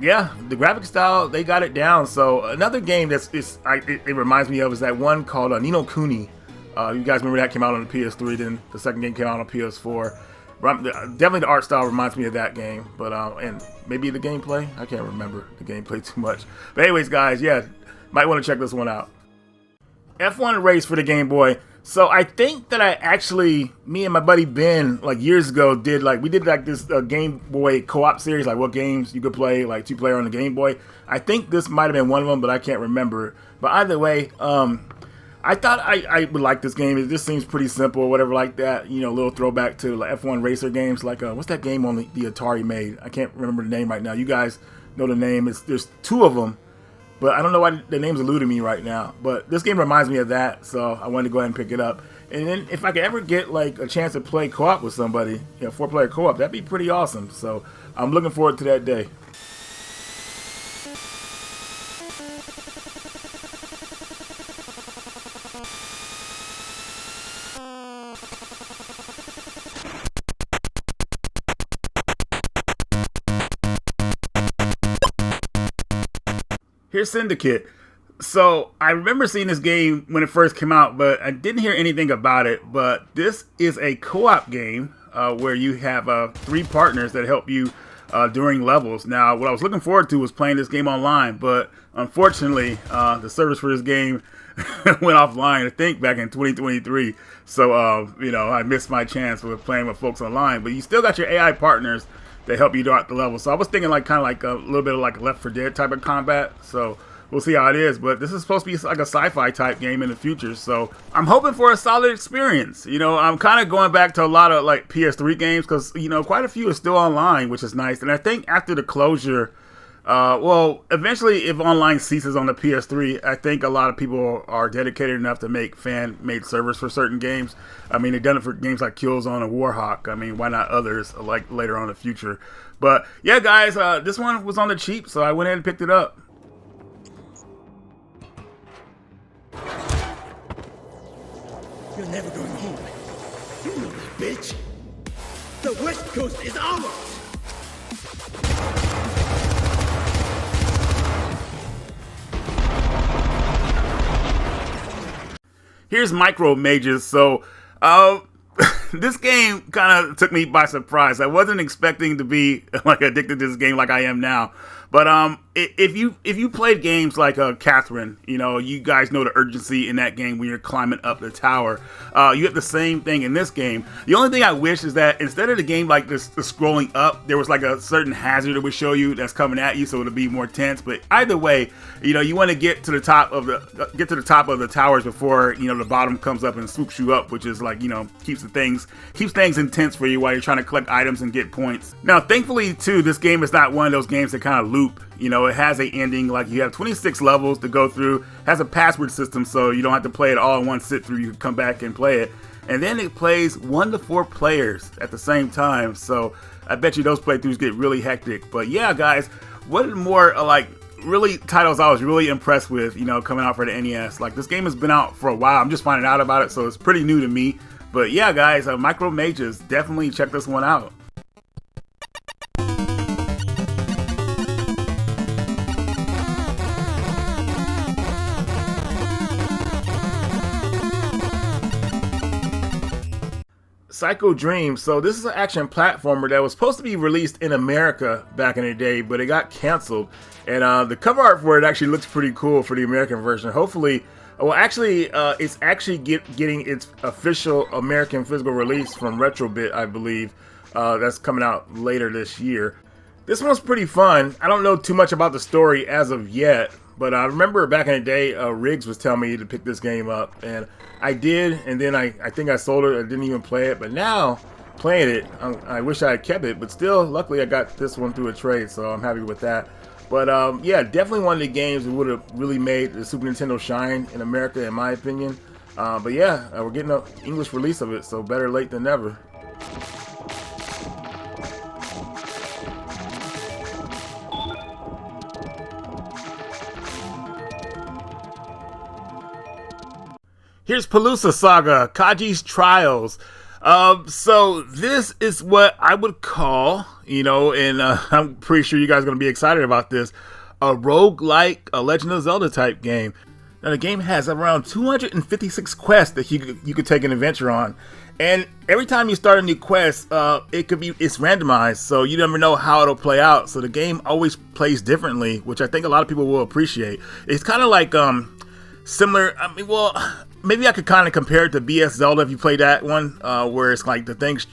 Yeah, the graphic style, they got it down. So another game it reminds me of is that one called Ni no Kuni. You guys remember that came out on the PS3, then the second game came out on PS4. Definitely the art style reminds me of that game, but and maybe the gameplay. I can't remember the gameplay too much. But anyways, guys, yeah, might want to check this one out. F1 race for the Game Boy. So I think that me and my buddy Ben, like years ago, did this Game Boy co-op series, like what games you could play, like 2-player on the Game Boy. I think this might have been one of them, but I can't remember. But either way, I thought I would like this game. It just seems pretty simple or whatever like that. You know, a little throwback to like F1 racer games. Like, what's that game on the Atari made? I can't remember the name right now. You guys know the name. There's two of them, but I don't know why the name's eluding me right now. But this game reminds me of that, so I wanted to go ahead and pick it up. And then if I could ever get like a chance to play co-op with somebody, you know, 4-player co-op, that'd be pretty awesome. So I'm looking forward to that day. Here's Syndicate. So I remember seeing this game when it first came out, but I didn't hear anything about it. But this is a co-op game where you have 3 partners that help you during levels. Now, what I was looking forward to was playing this game online, but unfortunately, the service for this game went offline, I think, back in 2023. So, you know, I missed my chance with playing with folks online. But you still got your AI partners that help you throughout the level. So I was thinking like kind of like a little bit of like Left 4 Dead type of combat. So we'll see how it is. But this is supposed to be like a sci-fi type game in the future. So I'm hoping for a solid experience. You know, I'm kind of going back to a lot of like PS3 games because, you know, quite a few are still online, which is nice. And I think after the closure, well, eventually if online ceases on the PS3, I think a lot of people are dedicated enough to make fan-made servers for certain games. I mean, they've done it for games like Killzone and Warhawk. I mean, why not others like later on in the future? But yeah, guys, this one was on the cheap, so I went ahead and picked it up. You're never going home. You know that, bitch. The West Coast is ours. Here's Micro Mages. So, this game kind of took me by surprise. I wasn't expecting to be like addicted to this game like I am now. But if you played games like Catherine, you know, you guys know the urgency in that game when you're climbing up the tower. You have the same thing in this game. The only thing I wish is that instead of the game like this scrolling up, there was like a certain hazard that would show you that's coming at you, so it'll be more tense. But either way, you know, you want to get to the top of the towers before, you know, the bottom comes up and swoops you up, which is like, you know, keeps things intense for you while you're trying to collect items and get points. Now, thankfully too, this game is not one of those games that kind of loop. You know, it has a ending. Like, you have 26 levels to go through. It has a password system, so you don't have to play it all in one sit through. You can come back and play it. And then it plays 1 to 4 players at the same time. So I bet you those playthroughs get really hectic. But yeah, guys, what more like really titles I was really impressed with, you know, coming out for the NES. Like, this game has been out for a while. I'm just finding out about it, so it's pretty new to me. But yeah, guys, Micro Mages, definitely check this one out. Psycho Dreams. So this is an action platformer that was supposed to be released in America back in the day, but it got canceled. And the cover art for it actually looks pretty cool for the American version. Hopefully, well, actually, it's actually getting its official American physical release from Retrobit, I believe. That's coming out later this year. This one's pretty fun. I don't know too much about the story as of yet, but I remember back in the day, Riggs was telling me to pick this game up, and I did, and then I think I sold it. I didn't even play it, but now playing it, I wish I had kept it, but still, luckily I got this one through a trade, so I'm happy with that. But yeah, definitely one of the games that would have really made the Super Nintendo shine in America, in my opinion. But yeah, we're getting an English release of it, so better late than never. Here's Palooza Saga, Kaji's Trials. So this is what I would call, you know, and I'm pretty sure you guys are going to be excited about this, a roguelike, a Legend of Zelda type game. Now the game has around 256 quests that you could take an adventure on. And every time you start a new quest, it's randomized, so you never know how it'll play out. So the game always plays differently, which I think a lot of people will appreciate. It's kind of like similar, I mean, well, maybe I could kind of compare it to BS Zelda if you play that one, where it's like the things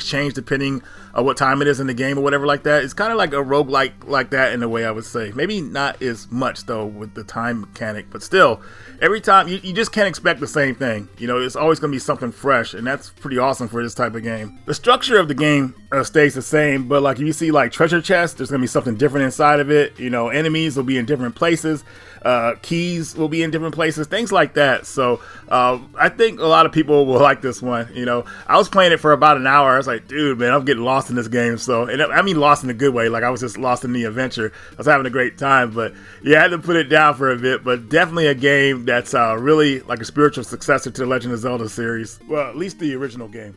change depending on what time it is in the game or whatever like that. It's kind of like a roguelike like that in a way, I would say. Maybe not as much though with the time mechanic, but still, every time you just can't expect the same thing. You know, it's always going to be something fresh, and that's pretty awesome for this type of game. The structure of the game stays the same, but like if you see like treasure chests, there's going to be something different inside of it. You know, enemies will be in different places. Keys will be in different places, things like that. So I think a lot of people will like this one. You know, I was playing it for about an hour. I was like, dude, man, I'm getting lost in this game. So, and I mean lost in a good way. Like I was just lost in the adventure. I was having a great time, but yeah, I had to put it down for a bit. But definitely a game that's really like a spiritual successor to the Legend of Zelda series. Well, at least the original game.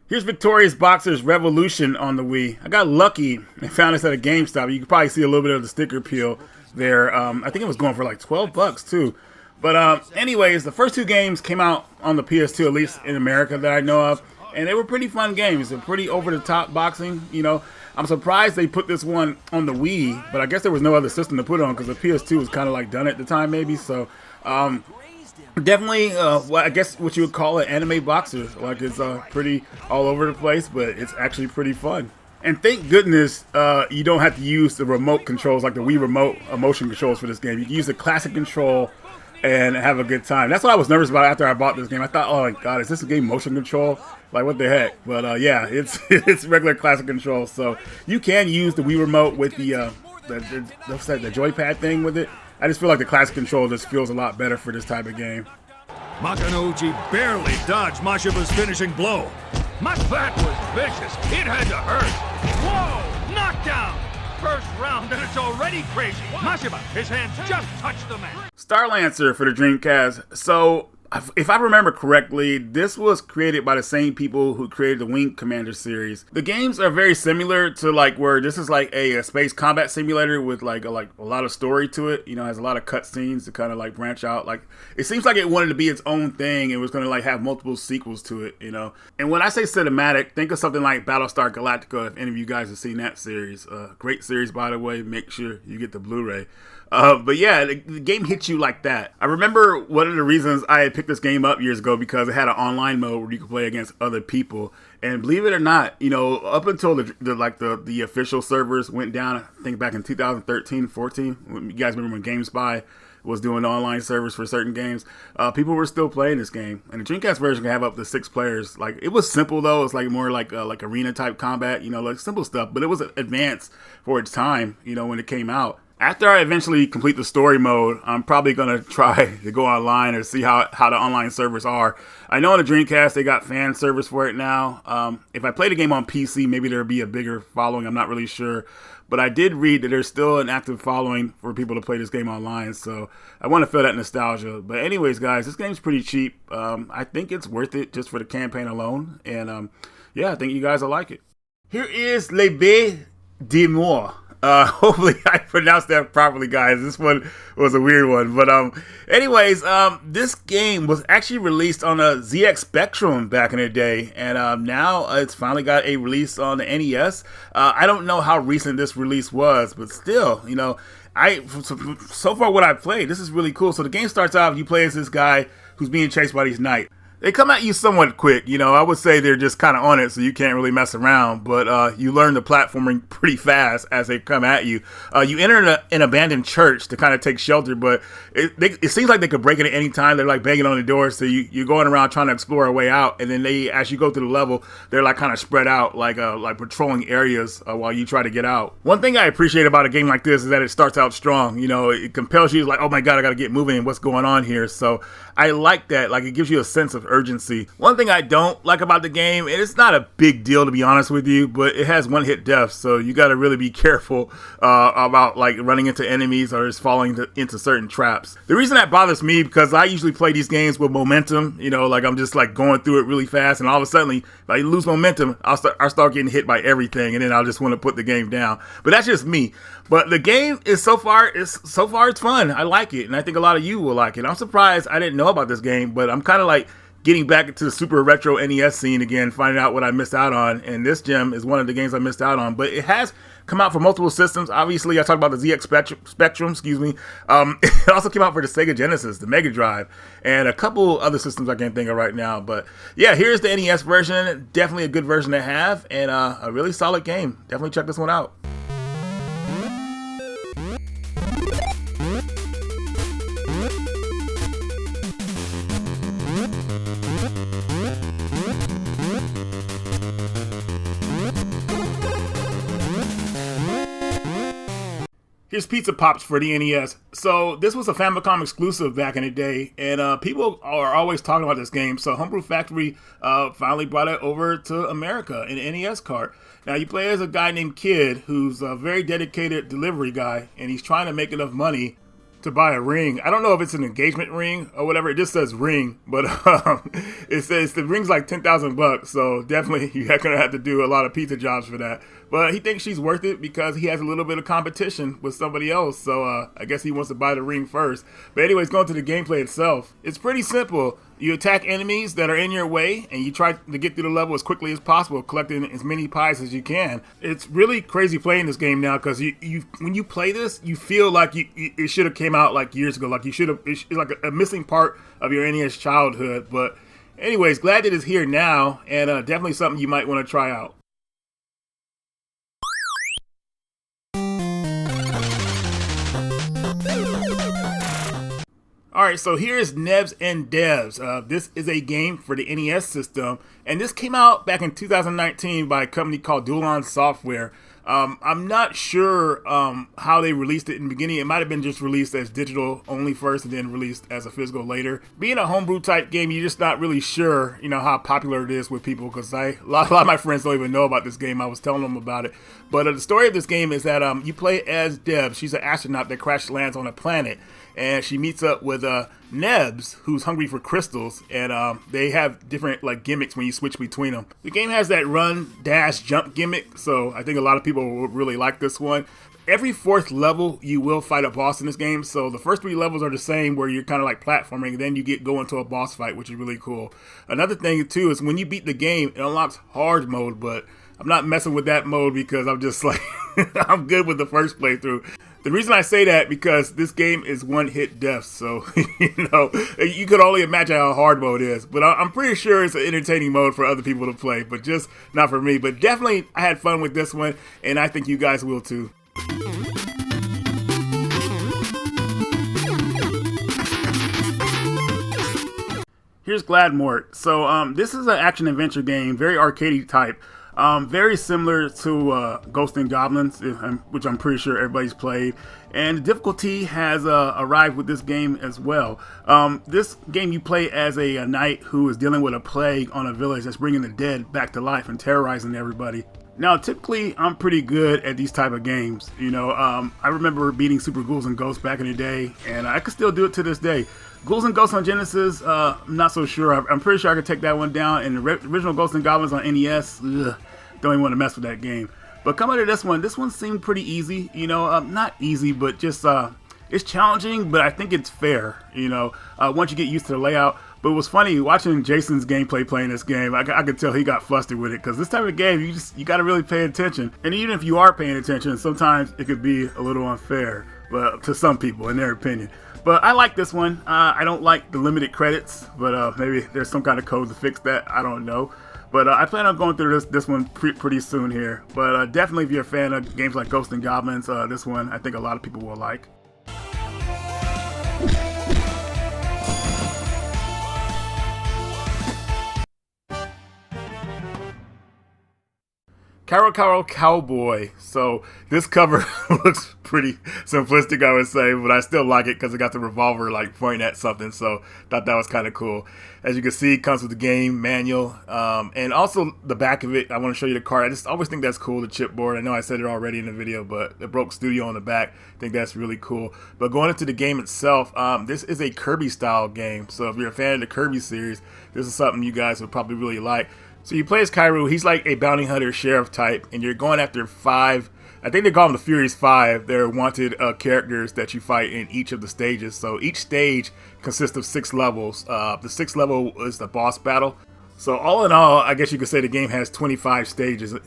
Here's Victorious Boxer's Revolution on the Wii. I got lucky and found this at a GameStop. You can probably see a little bit of the sticker peel there. I think it was going for like 12 bucks too. But anyways, the first two games came out on the PS2, at least in America that I know of. And they were pretty fun games. They're pretty over-the-top boxing, you know. I'm surprised they put this one on the Wii, but I guess there was no other system to put it on because the PS2 was kind of like done at the time maybe. So definitely, well, I guess what you would call an anime boxer. Like it's pretty all over the place, but it's actually pretty fun. And thank goodness you don't have to use the remote controls like the Wii remote motion controls for this game. You can use the classic control and have a good time. That's what I was nervous about after I bought this game. I thought, oh my god, is this a game motion control? Like what the heck? But yeah, it's it's regular classic control. So you can use the Wii remote with the joypad thing with it. I just feel like the classic control just feels a lot better for this type of game. Makanouchi barely dodged Mashiba's finishing blow. That was vicious. It had to hurt. Whoa! Knockdown! First round and it's already crazy. Mashiba, his hands just touched the man. Starlancer for the Dreamcast. So, if I remember correctly, this was created by the same people who created the Wing Commander series. The games are very similar to like where this is like a space combat simulator with like a lot of story to it. You know, it has a lot of cutscenes to kind of like branch out. Like it seems like it wanted to be its own thing. It was going to like have multiple sequels to it. You know, and when I say cinematic, think of something like Battlestar Galactica. If any of you guys have seen that series, great series by the way. Make sure you get the Blu-ray. But yeah, the game hits you like that. I remember one of the reasons I had picked this game up years ago because it had an online mode where you could play against other people. And believe it or not, you know, up until the official servers went down, I think back in 2013, 14, you guys remember when GameSpy was doing online servers for certain games, people were still playing this game. And the Dreamcast version can have up to 6 players. Like it was simple though. It's like more like arena type combat, you know, like simple stuff. But it was advanced for its time, you know, when it came out. After I eventually complete the story mode, I'm probably going to try to go online or see how the online servers are. I know on the Dreamcast, they got fan servers for it now. If I play the game on PC, maybe there'll be a bigger following. I'm not really sure. But I did read that there's still an active following for people to play this game online. So I want to feel that nostalgia. But anyways, guys, this game's pretty cheap. I think it's worth it just for the campaign alone. And yeah, I think you guys will like it. Here is Les Bêtes de Mort. Hopefully I pronounced that properly, guys. This one was a weird one. But anyways, this game was actually released on a ZX Spectrum back in the day. And now it's finally got a release on the NES. I don't know how recent this release was, but still, you know, so far what I've played, this is really cool. So the game starts out, you play as this guy who's being chased by these knights. They come at you somewhat quick, you know. I would say they're just kind of on it, so you can't really mess around. But you learn the platforming pretty fast as they come at you. You enter an abandoned church to kind of take shelter, but it seems like they could break it at any time. They're like banging on the door, so you're going around trying to explore a way out. And then as you go through the level, they're like kind of spread out, like patrolling areas while you try to get out. One thing I appreciate about a game like this is that it starts out strong. You know, it compels you, like, oh my god, I got to get moving and what's going on here. So I like that. Like, it gives you a sense of urgency. One thing I don't like about the game, and it's not a big deal to be honest with you, but it has one-hit death, so you got to really be careful about like running into enemies or just falling into certain traps. The reason that bothers me, because I usually play these games with momentum, you know, like I'm just like going through it really fast, and all of a sudden, if I lose momentum, I start getting hit by everything, and then I'll just want to put the game down. But that's just me. But the game is so far it's fun. I like it, and I think a lot of you will like it. I'm surprised I didn't know about this game, but I'm kind of like getting back into the super retro NES scene again, finding out what I missed out on. And this gem is one of the games I missed out on. But it has come out for multiple systems. Obviously, I talked about the ZX Spectrum, excuse me. It also came out for the Sega Genesis, the Mega Drive, and a couple other systems I can't think of right now. But yeah, here's the NES version. Definitely a good version to have, and a really solid game. Definitely check this one out. Here's Pizza Pops for the NES. So this was a Famicom exclusive back in the day, and people are always talking about this game. So Homebrew Factory finally brought it over to America in an NES cart. Now you play as a guy named Kid, who's a very dedicated delivery guy, and he's trying to make enough money to buy a ring. I don't know if it's an engagement ring or whatever. It just says ring, but it says the ring's like $10,000. So definitely you're gonna have to do a lot of pizza jobs for that. But he thinks she's worth it because he has a little bit of competition with somebody else. So I guess he wants to buy the ring first. But anyways, going to the gameplay itself, it's pretty simple. You attack enemies that are in your way, and you try to get through the level as quickly as possible, collecting as many pies as you can. It's really crazy playing this game now, because when you play this, you feel like it should have came out like years ago. Like it's like a missing part of your NES childhood. But anyways, glad that it's here now, and definitely something you might want to try out. Alright, so here's Nebs and Devs. This is a game for the NES system, and this came out back in 2019 by a company called Dulon Software. I'm not sure how they released it in the beginning. It might have been just released as digital only first and then released as a physical later. Being a homebrew type game, you're just not really sure, you know, how popular it is with people, because a lot of my friends don't even know about this game. I was telling them about it. But the story of this game is that you play as Deb. She's an astronaut that crash lands on a planet, and she meets up with Nebs, who's hungry for crystals, and they have different like gimmicks when you switch between them. The game has that run, dash, jump gimmick, so I think a lot of people will really like this one. Every fourth level, you will fight a boss in this game, so the first 3 levels are the same, where you're kind of like platforming, then you go into a boss fight, which is really cool. Another thing, too, is when you beat the game, it unlocks hard mode, but I'm not messing with that mode because I'm just like, I'm good with the first playthrough. The reason I say that, because this game is one-hit death, so, you know, you could only imagine how hard mode is. But I'm pretty sure it's an entertaining mode for other people to play, but just not for me. But definitely, I had fun with this one, and I think you guys will too. Here's Gladmort. So this is an action-adventure game, very arcadey type. Very similar to Ghosts and Goblins, which I'm pretty sure everybody's played. And the difficulty has arrived with this game as well. This game you play as a knight who is dealing with a plague on a village that's bringing the dead back to life and terrorizing everybody. Now, typically, I'm pretty good at these type of games. You know, I remember beating Super Ghouls and Ghosts back in the day, and I could still do it to this day. Ghouls and Ghosts on Genesis, I'm not so sure. I'm pretty sure I could take that one down. And the original Ghosts and Goblins on NES, don't even want to mess with that game. But coming to this one seemed pretty easy. You know, not easy, but just it's challenging, but I think it's fair. You know, once you get used to the layout. But it was funny watching Jason's gameplay playing this game. I could tell he got flustered with it because this type of game, you got to really pay attention. And even if you are paying attention, sometimes it could be a little unfair, but to some people, in their opinion. But I like this one. I don't like the limited credits, but maybe there's some kind of code to fix that. I don't know. But I plan on going through this one pretty soon here. But definitely, if you're a fan of games like Ghosts and Goblins, this one I think a lot of people will like. Caro Cowboy. So this cover looks pretty simplistic, I would say, but I still like it because it got the revolver like pointing at something. So thought that was kind of cool. As you can see, it comes with the game manual, and also the back of it. I want to show you the card. I just always think that's cool. The chipboard. I know I said it already in the video, but the Broke Studio on the back. I think that's really cool. But going into the game itself, this is a Kirby style game. So if you're a fan of the Kirby series, this is something you guys would probably really like. So you play as Kairu. He's like a bounty hunter sheriff type, and you're going after 5, I think they call them the Furious 5. They're wanted characters that you fight in each of the stages. So each stage consists of 6 levels. The 6th level is the boss battle. So all in all, I guess you could say the game has 25 stages, and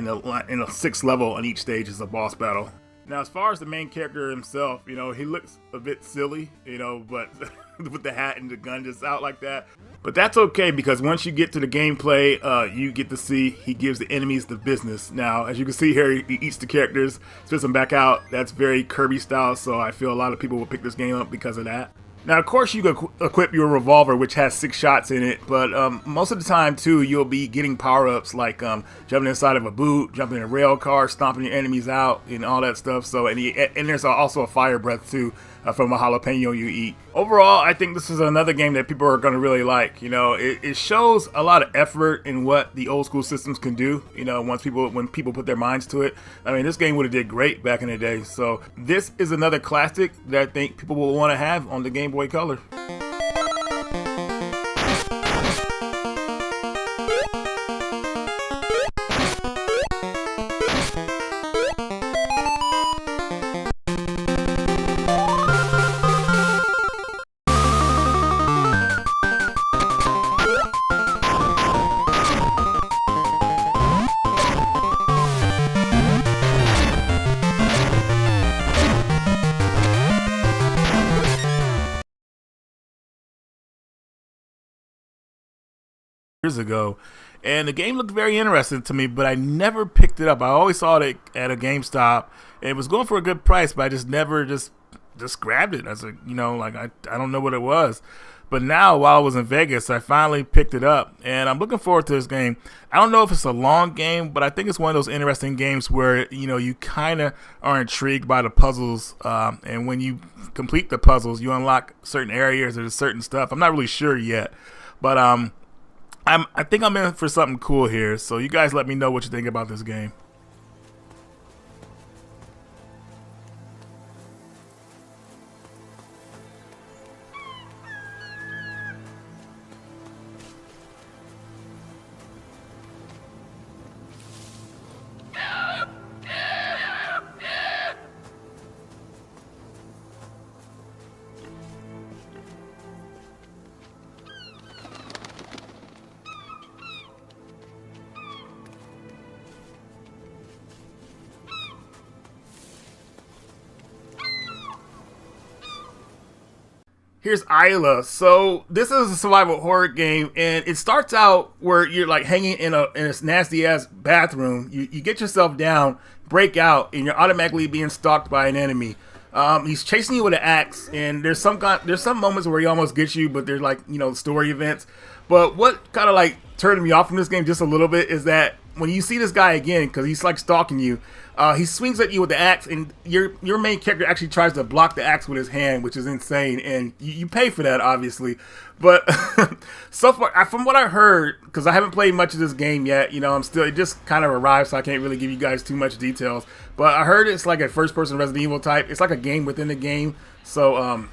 the 6th level on each stage is a boss battle. Now, as far as the main character himself, you know, he looks a bit silly, you know, but with the hat and the gun just out like that. But that's okay, because once you get to the gameplay, you get to see he gives the enemies the business. Now, as you can see here, he eats the characters, spits them back out. That's very Kirby style, so I feel a lot of people will pick this game up because of that. Now, of course, you can equip your revolver, which has 6 shots in it, but most of the time, too, you'll be getting power-ups like jumping inside of a boot, jumping in a rail car, stomping your enemies out, and all that stuff. So, and there's also a fire breath, too, from a jalapeno you eat. Overall, I think this is another game that people are going to really like. You know, it shows a lot of effort in what the old school systems can do, you know, when people put their minds to it. I mean, this game would have did great back in the day. So this is another classic that I think people will want to have on the Game Boy Color. Years ago, and the game looked very interesting to me, but I never picked it up. I always saw it at a GameStop, and it was going for a good price, but I just never just grabbed it. I was like, you know, like I don't know what it was. But now, while I was in Vegas, I finally picked it up, and I'm looking forward to this game. I don't know if it's a long game, but I think it's one of those interesting games where, you know, you kind of are intrigued by the puzzles, and when you complete the puzzles, you unlock certain areas or certain stuff. I'm not really sure yet, but I think I'm in for something cool here, so you guys let me know what you think about this game. Here's Isla. So this is a survival horror game, and it starts out where you're like hanging in a nasty ass bathroom. You get yourself down, break out, and you're automatically being stalked by an enemy. He's chasing you with an axe, and there's some moments where he almost gets you, but there's like, you know, story events. But what kind of like turned me off from this game just a little bit is that when you see this guy again, because he's like stalking you, he swings at you with the axe, and your main character actually tries to block the axe with his hand, which is insane, and you pay for that, obviously. But so far, from what I heard, because I haven't played much of this game yet, you know, it just kind of arrived, so I can't really give you guys too much details. But I heard it's like a first-person Resident Evil type. It's like a game within the game. So,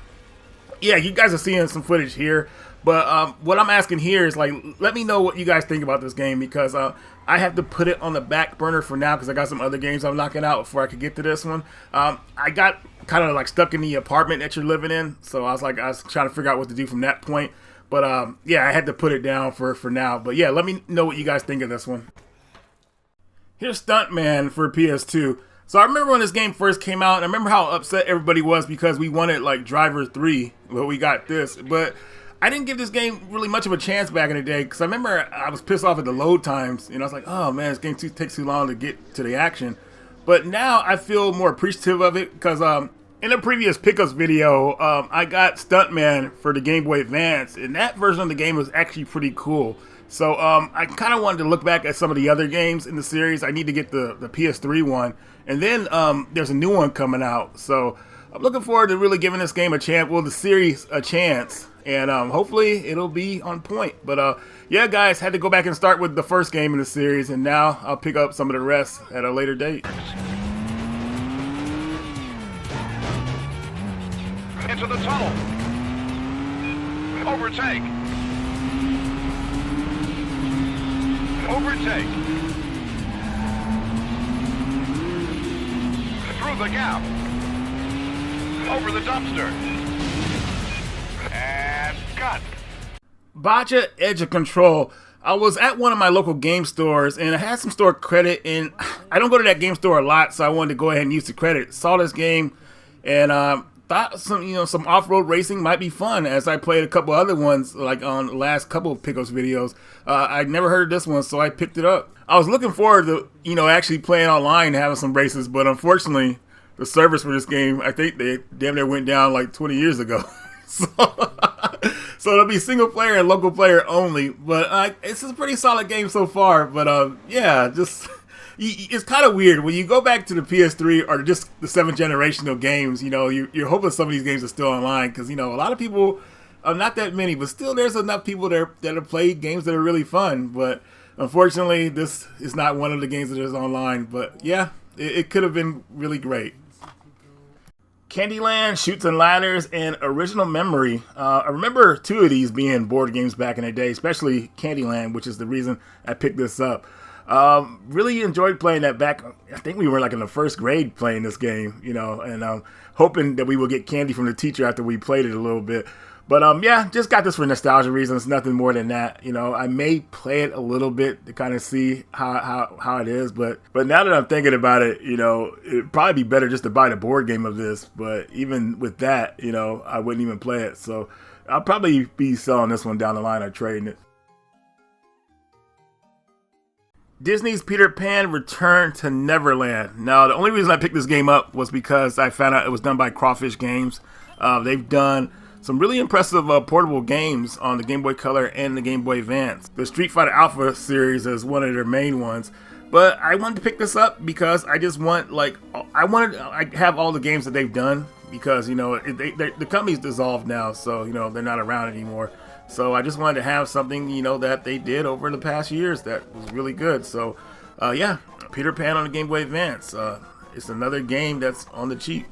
yeah, you guys are seeing some footage here. But what I'm asking here is, like, let me know what you guys think about this game, because I have to put it on the back burner for now because I got some other games I'm knocking out before I could get to this one. I got kind of like stuck in the apartment that you're living in, so I was trying to figure out what to do from that point. But yeah, I had to put it down for now. But yeah, let me know what you guys think of this one. Here's Stuntman for PS2. So I remember when this game first came out, and I remember how upset everybody was because we wanted like Driver 3, but we got this. But I didn't give this game really much of a chance back in the day, because I remember I was pissed off at the load times, and I was like, oh man, this game takes too long to get to the action. But now I feel more appreciative of it, because in a previous pickups video, I got Stuntman for the Game Boy Advance, and that version of the game was actually pretty cool. So I kind of wanted to look back at some of the other games in the series. I need to get the PS3 one, and then there's a new one coming out. So I'm looking forward to really giving this game a chance, well, the series a chance, and hopefully it'll be on point. But yeah, guys, had to go back and start with the first game in the series, and now I'll pick up some of the rest at a later date. Into the tunnel. Overtake. Overtake. Through the gap. Over the dumpster. And cut. Botcha Edge of Control. I was at one of my local game stores, and I had some store credit, and I don't go to that game store a lot, so I wanted to go ahead and use the credit. Saw this game, and thought some off-road racing might be fun, as I played a couple other ones like on the last couple of pickups videos. I'd never heard of this one, so I picked it up. I was looking forward to actually playing online and having some races, but unfortunately the servers for this game, I think they damn near went down like 20 years ago. So it'll be single player and local player only, but it's a pretty solid game so far. But yeah, just it's kind of weird when you go back to the PS3 or just the 7th generation of games. You're hoping some of these games are still online, because a lot of people, not that many, but still there's enough people that have played games that are really fun. But unfortunately, this is not one of the games that is online. But yeah, it could have been really great. Candyland, Chutes and Ladders, and Original Memory. I remember 2 of these being board games back in the day, especially Candyland, which is the reason I picked this up. Really enjoyed playing that back. I think we were like in the 1st grade playing this game, and hoping that we would get candy from the teacher after we played it a little bit. But yeah, just got this for nostalgia reasons, nothing more than that. I may play it a little bit to kind of see how it is, but now that I'm thinking about it, it'd probably be better just to buy the board game of this. But even with that, I wouldn't even play it. So I'll probably be selling this one down the line or trading it. Disney's Peter Pan Return to Neverland. Now, the only reason I picked this game up was because I found out it was done by Crawfish Games. They've done some really impressive portable games on the Game Boy Color and the Game Boy Advance. The Street Fighter Alpha series is one of their main ones. But I wanted to pick this up because I just want, I have all the games that they've done, because, the company's dissolved now, so, they're not around anymore. So I just wanted to have something, that they did over the past years that was really good. So, yeah, Peter Pan on the Game Boy Advance. It's another game that's on the cheap.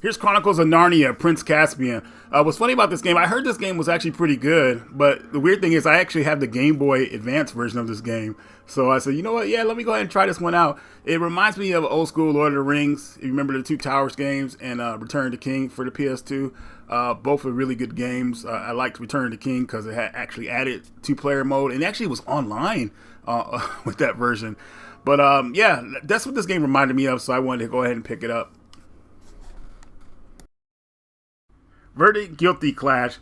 Here's Chronicles of Narnia, Prince Caspian. What's funny about this game, I heard this game was actually pretty good, but the weird thing is I actually have the Game Boy Advance version of this game. So I said, you know what, yeah, let me go ahead and try this one out. It reminds me of old school Lord of the Rings, if you remember the 2 Towers games, and Return of the King for the PS2. Both are really good games. I liked Return of the King because it had actually added 2-player mode, and actually was online with that version. But yeah, that's what this game reminded me of, so I wanted to go ahead and pick it up. Verdict Guilty Clash.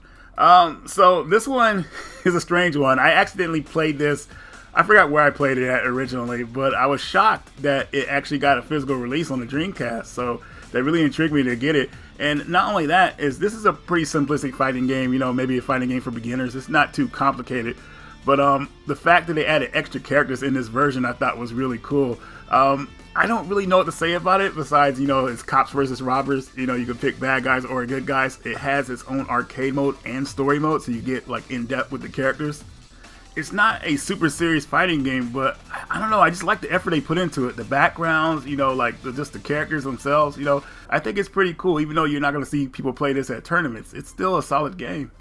So this one is a strange one. I accidentally played this. I forgot where I played it at originally, but I was shocked that it actually got a physical release on the Dreamcast. So that really intrigued me to get it. And not only that, this is a pretty simplistic fighting game. Maybe a fighting game for beginners. It's not too complicated. But the fact that they added extra characters in this version, I thought was really cool. I don't really know what to say about it besides, it's cops versus robbers. You can pick bad guys or good guys. It has its own arcade mode and story mode, so you get in depth with the characters. it's not a super serious fighting game, but I don't know, I just like the effort they put into it. The backgrounds, you know, like just the characters themselves, you know, I think it's pretty cool. Even though you're not going to see people play this at tournaments, it's still a solid game.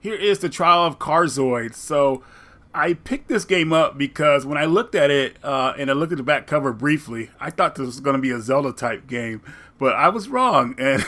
Here is the Trial of Karzoid. So I picked this game up because when I looked at it and I looked at the back cover briefly, I thought this was going to be a Zelda type game, but I was wrong, and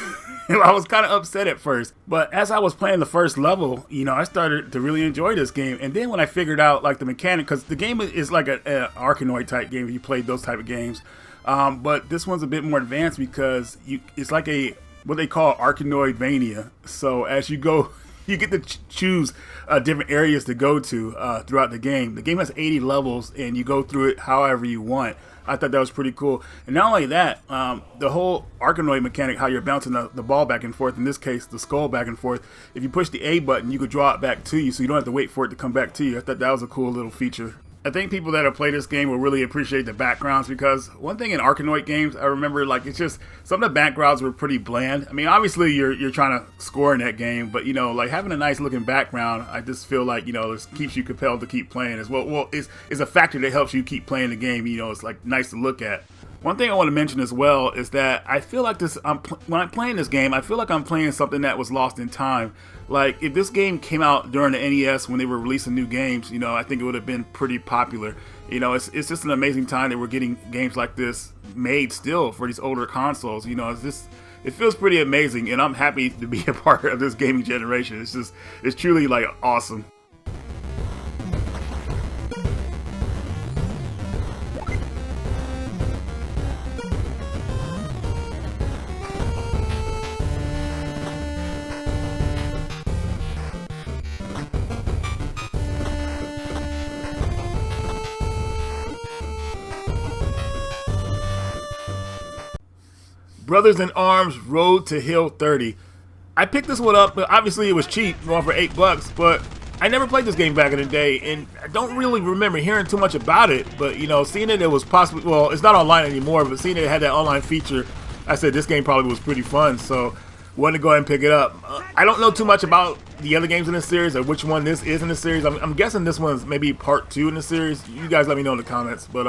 I was kind of upset at first. But as I was playing the first level, you know, I started to really enjoy this game. And then when I figured out like the mechanic, because the game is like an Arkanoid type game if you played those type of games, but this one's a bit more advanced because it's like a what they call Arkanoidvania. So as you go, you get to choose different areas to go to throughout the game. The game has 80 levels, and you go through it however you want. I thought that was pretty cool. And not only that, the whole Arkanoid mechanic, how you're bouncing the ball back and forth, in this case, the skull back and forth, if you push the A button, you could draw it back to you, so you don't have to wait for it to come back to you. I thought that was a cool little feature. I think people that have played this game will really appreciate the backgrounds, because one thing in Arkanoid games, I remember, like, it's just some of the backgrounds were pretty bland. I mean, obviously you're trying to score in that game, but you know, like having a nice looking background, I just feel like, you know, it keeps you compelled to keep playing as well. Well, it's a factor that helps you keep playing the game. You know, it's like nice to look at. One thing I want to mention as well is that I feel like when I'm playing this game, I feel like I'm playing something that was lost in time. Like, if this game came out during the NES when they were releasing new games, you know, I think it would have been pretty popular. You know, it's just an amazing time that we're getting games like this made still for these older consoles. You know, it feels pretty amazing, and I'm happy to be a part of this gaming generation. It's truly like awesome. Brothers in Arms Road to Hill 30. I picked this one up, but obviously it was cheap, going for $8, but I never played this game back in the day, and I don't really remember hearing too much about it, but you know, seeing it was possibly, well, it's not online anymore, but seeing it had that online feature, I said this game probably was pretty fun, so wanted to go ahead and pick it up. I don't know too much about the other games in this series, or which one this is in the series. I'm guessing this one's maybe part 2 in the series. You guys let me know in the comments, but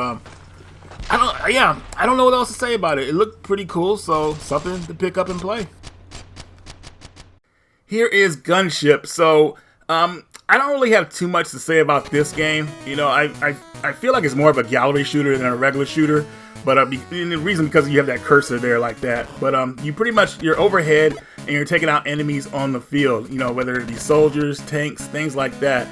I don't know what else to say about it. It looked pretty cool, so something to pick up and play. Here is Gunship. So, I don't really have too much to say about this game. You know, I feel like it's more of a gallery shooter than a regular shooter. But and the reason because you have that cursor there like that. But you're overhead and you're taking out enemies on the field. You know, whether it be soldiers, tanks, things like that.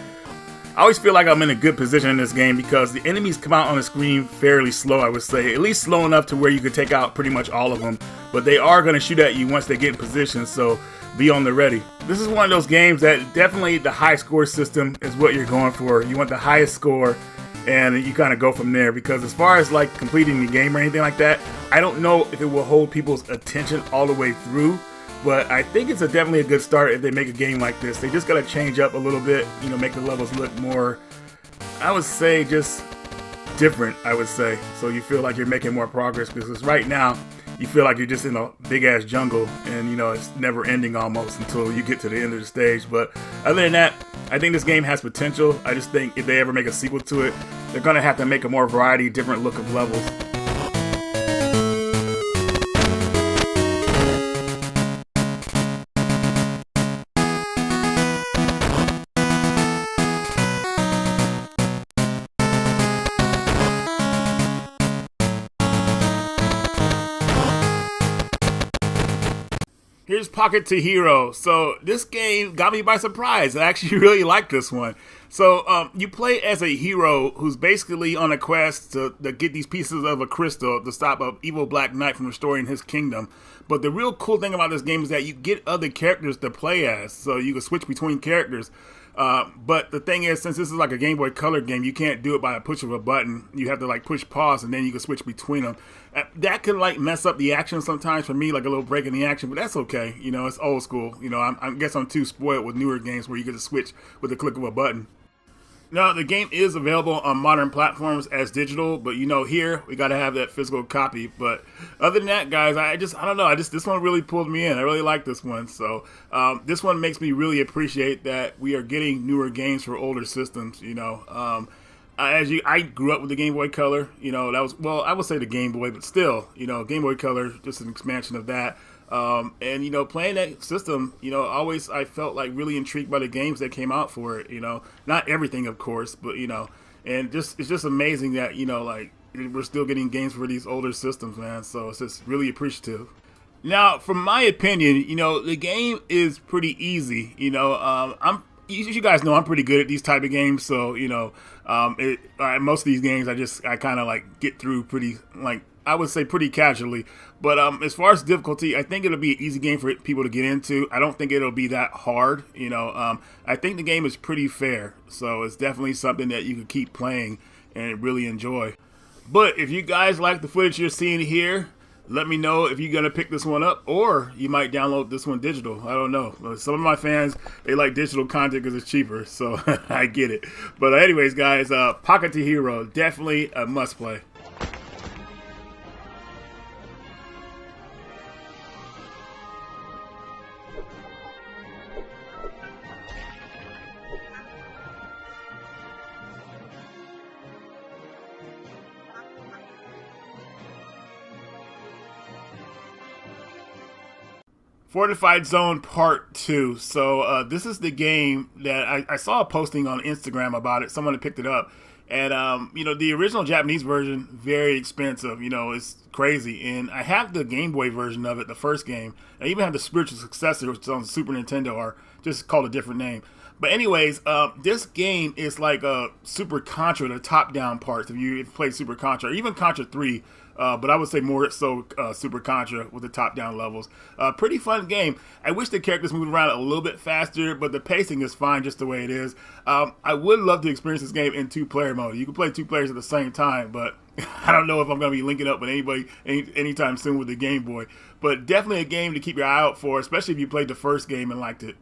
I always feel like I'm in a good position in this game because the enemies come out on the screen fairly slow, I would say. At least slow enough to where you could take out pretty much all of them. But they are going to shoot at you once they get in position, so be on the ready. This is one of those games that definitely the high score system is what you're going for. You want the highest score, and you kind of go from there. Because as far as like completing the game or anything like that, I don't know if it will hold people's attention all the way through. But I think it's definitely a good start if they make a game like this. They just got to change up a little bit, you know, make the levels look more, I would say, just different, I would say. So you feel like you're making more progress, because right now you feel like you're just in a big ass jungle and, you know, it's never ending almost until you get to the end of the stage. But other than that, I think this game has potential. I just think if they ever make a sequel to it, they're going to have to make a more variety, different look of levels. Here's Pocket to Hero. So this game got me by surprise. I actually really like this one. So you play as a hero who's basically on a quest to get these pieces of a crystal to stop an evil Black Knight from restoring his kingdom. But the real cool thing about this game is that you get other characters to play as, so you can switch between characters. But the thing is, since this is like a Game Boy Color game, you can't do it by a push of a button. You have to like push pause and then you can switch between them. That could like mess up the action sometimes for me, like a little break in the action, but that's okay. You know, it's old school. You know, I guess I'm too spoiled with newer games where you get to switch with the click of a button. Now, the game is available on modern platforms as digital, but you know, here we got to have that physical copy. But other than that, guys, I don't know. This one really pulled me in. I really like this one. So this one makes me really appreciate that we are getting newer games for older systems. You know, I grew up with the Game Boy Color. You know, that was, well, I would say the Game Boy, but still, you know, Game Boy Color, just an expansion of that. And you know, playing that system, you know, always I felt like really intrigued by the games that came out for it. You know, not everything, of course, but you know, and just it's just amazing that, you know, like we're still getting games for these older systems, man. So it's just really appreciative. Now, from my opinion, you know, the game is pretty easy. You know, you guys know I'm pretty good at these type of games, so you know, most of these games I kind of like get through pretty, like, I would say pretty casually. But as far as difficulty, I think it'll be an easy game for people to get into. I don't think it'll be that hard. You know, I think the game is pretty fair, so it's definitely something that you can keep playing and really enjoy. But if you guys like the footage you're seeing here, let me know if you're gonna pick this one up, or you might download this one digital. I don't know. Some of my fans, they like digital content because it's cheaper, so I get it. But anyways, guys, Pocket to Hero, definitely a must play. Fortified Zone Part 2. So this is the game that I saw a posting on Instagram about it. Someone had picked it up. And, you know, the original Japanese version, very expensive. You know, it's crazy. And I have the Game Boy version of it, the first game. I even have the spiritual successor, which is on Super Nintendo, or just called a different name. But anyways, this game is like a Super Contra, the top-down parts. If you played Super Contra, or even Contra 3, but I would say more so Super Contra with the top-down levels. Pretty fun game. I wish the characters moved around a little bit faster, but the pacing is fine just the way it is. I would love to experience this game in two-player mode. You can play two players at the same time, but I don't know if I'm going to be linking up with anybody anytime soon with the Game Boy. But definitely a game to keep your eye out for, especially if you played the first game and liked it.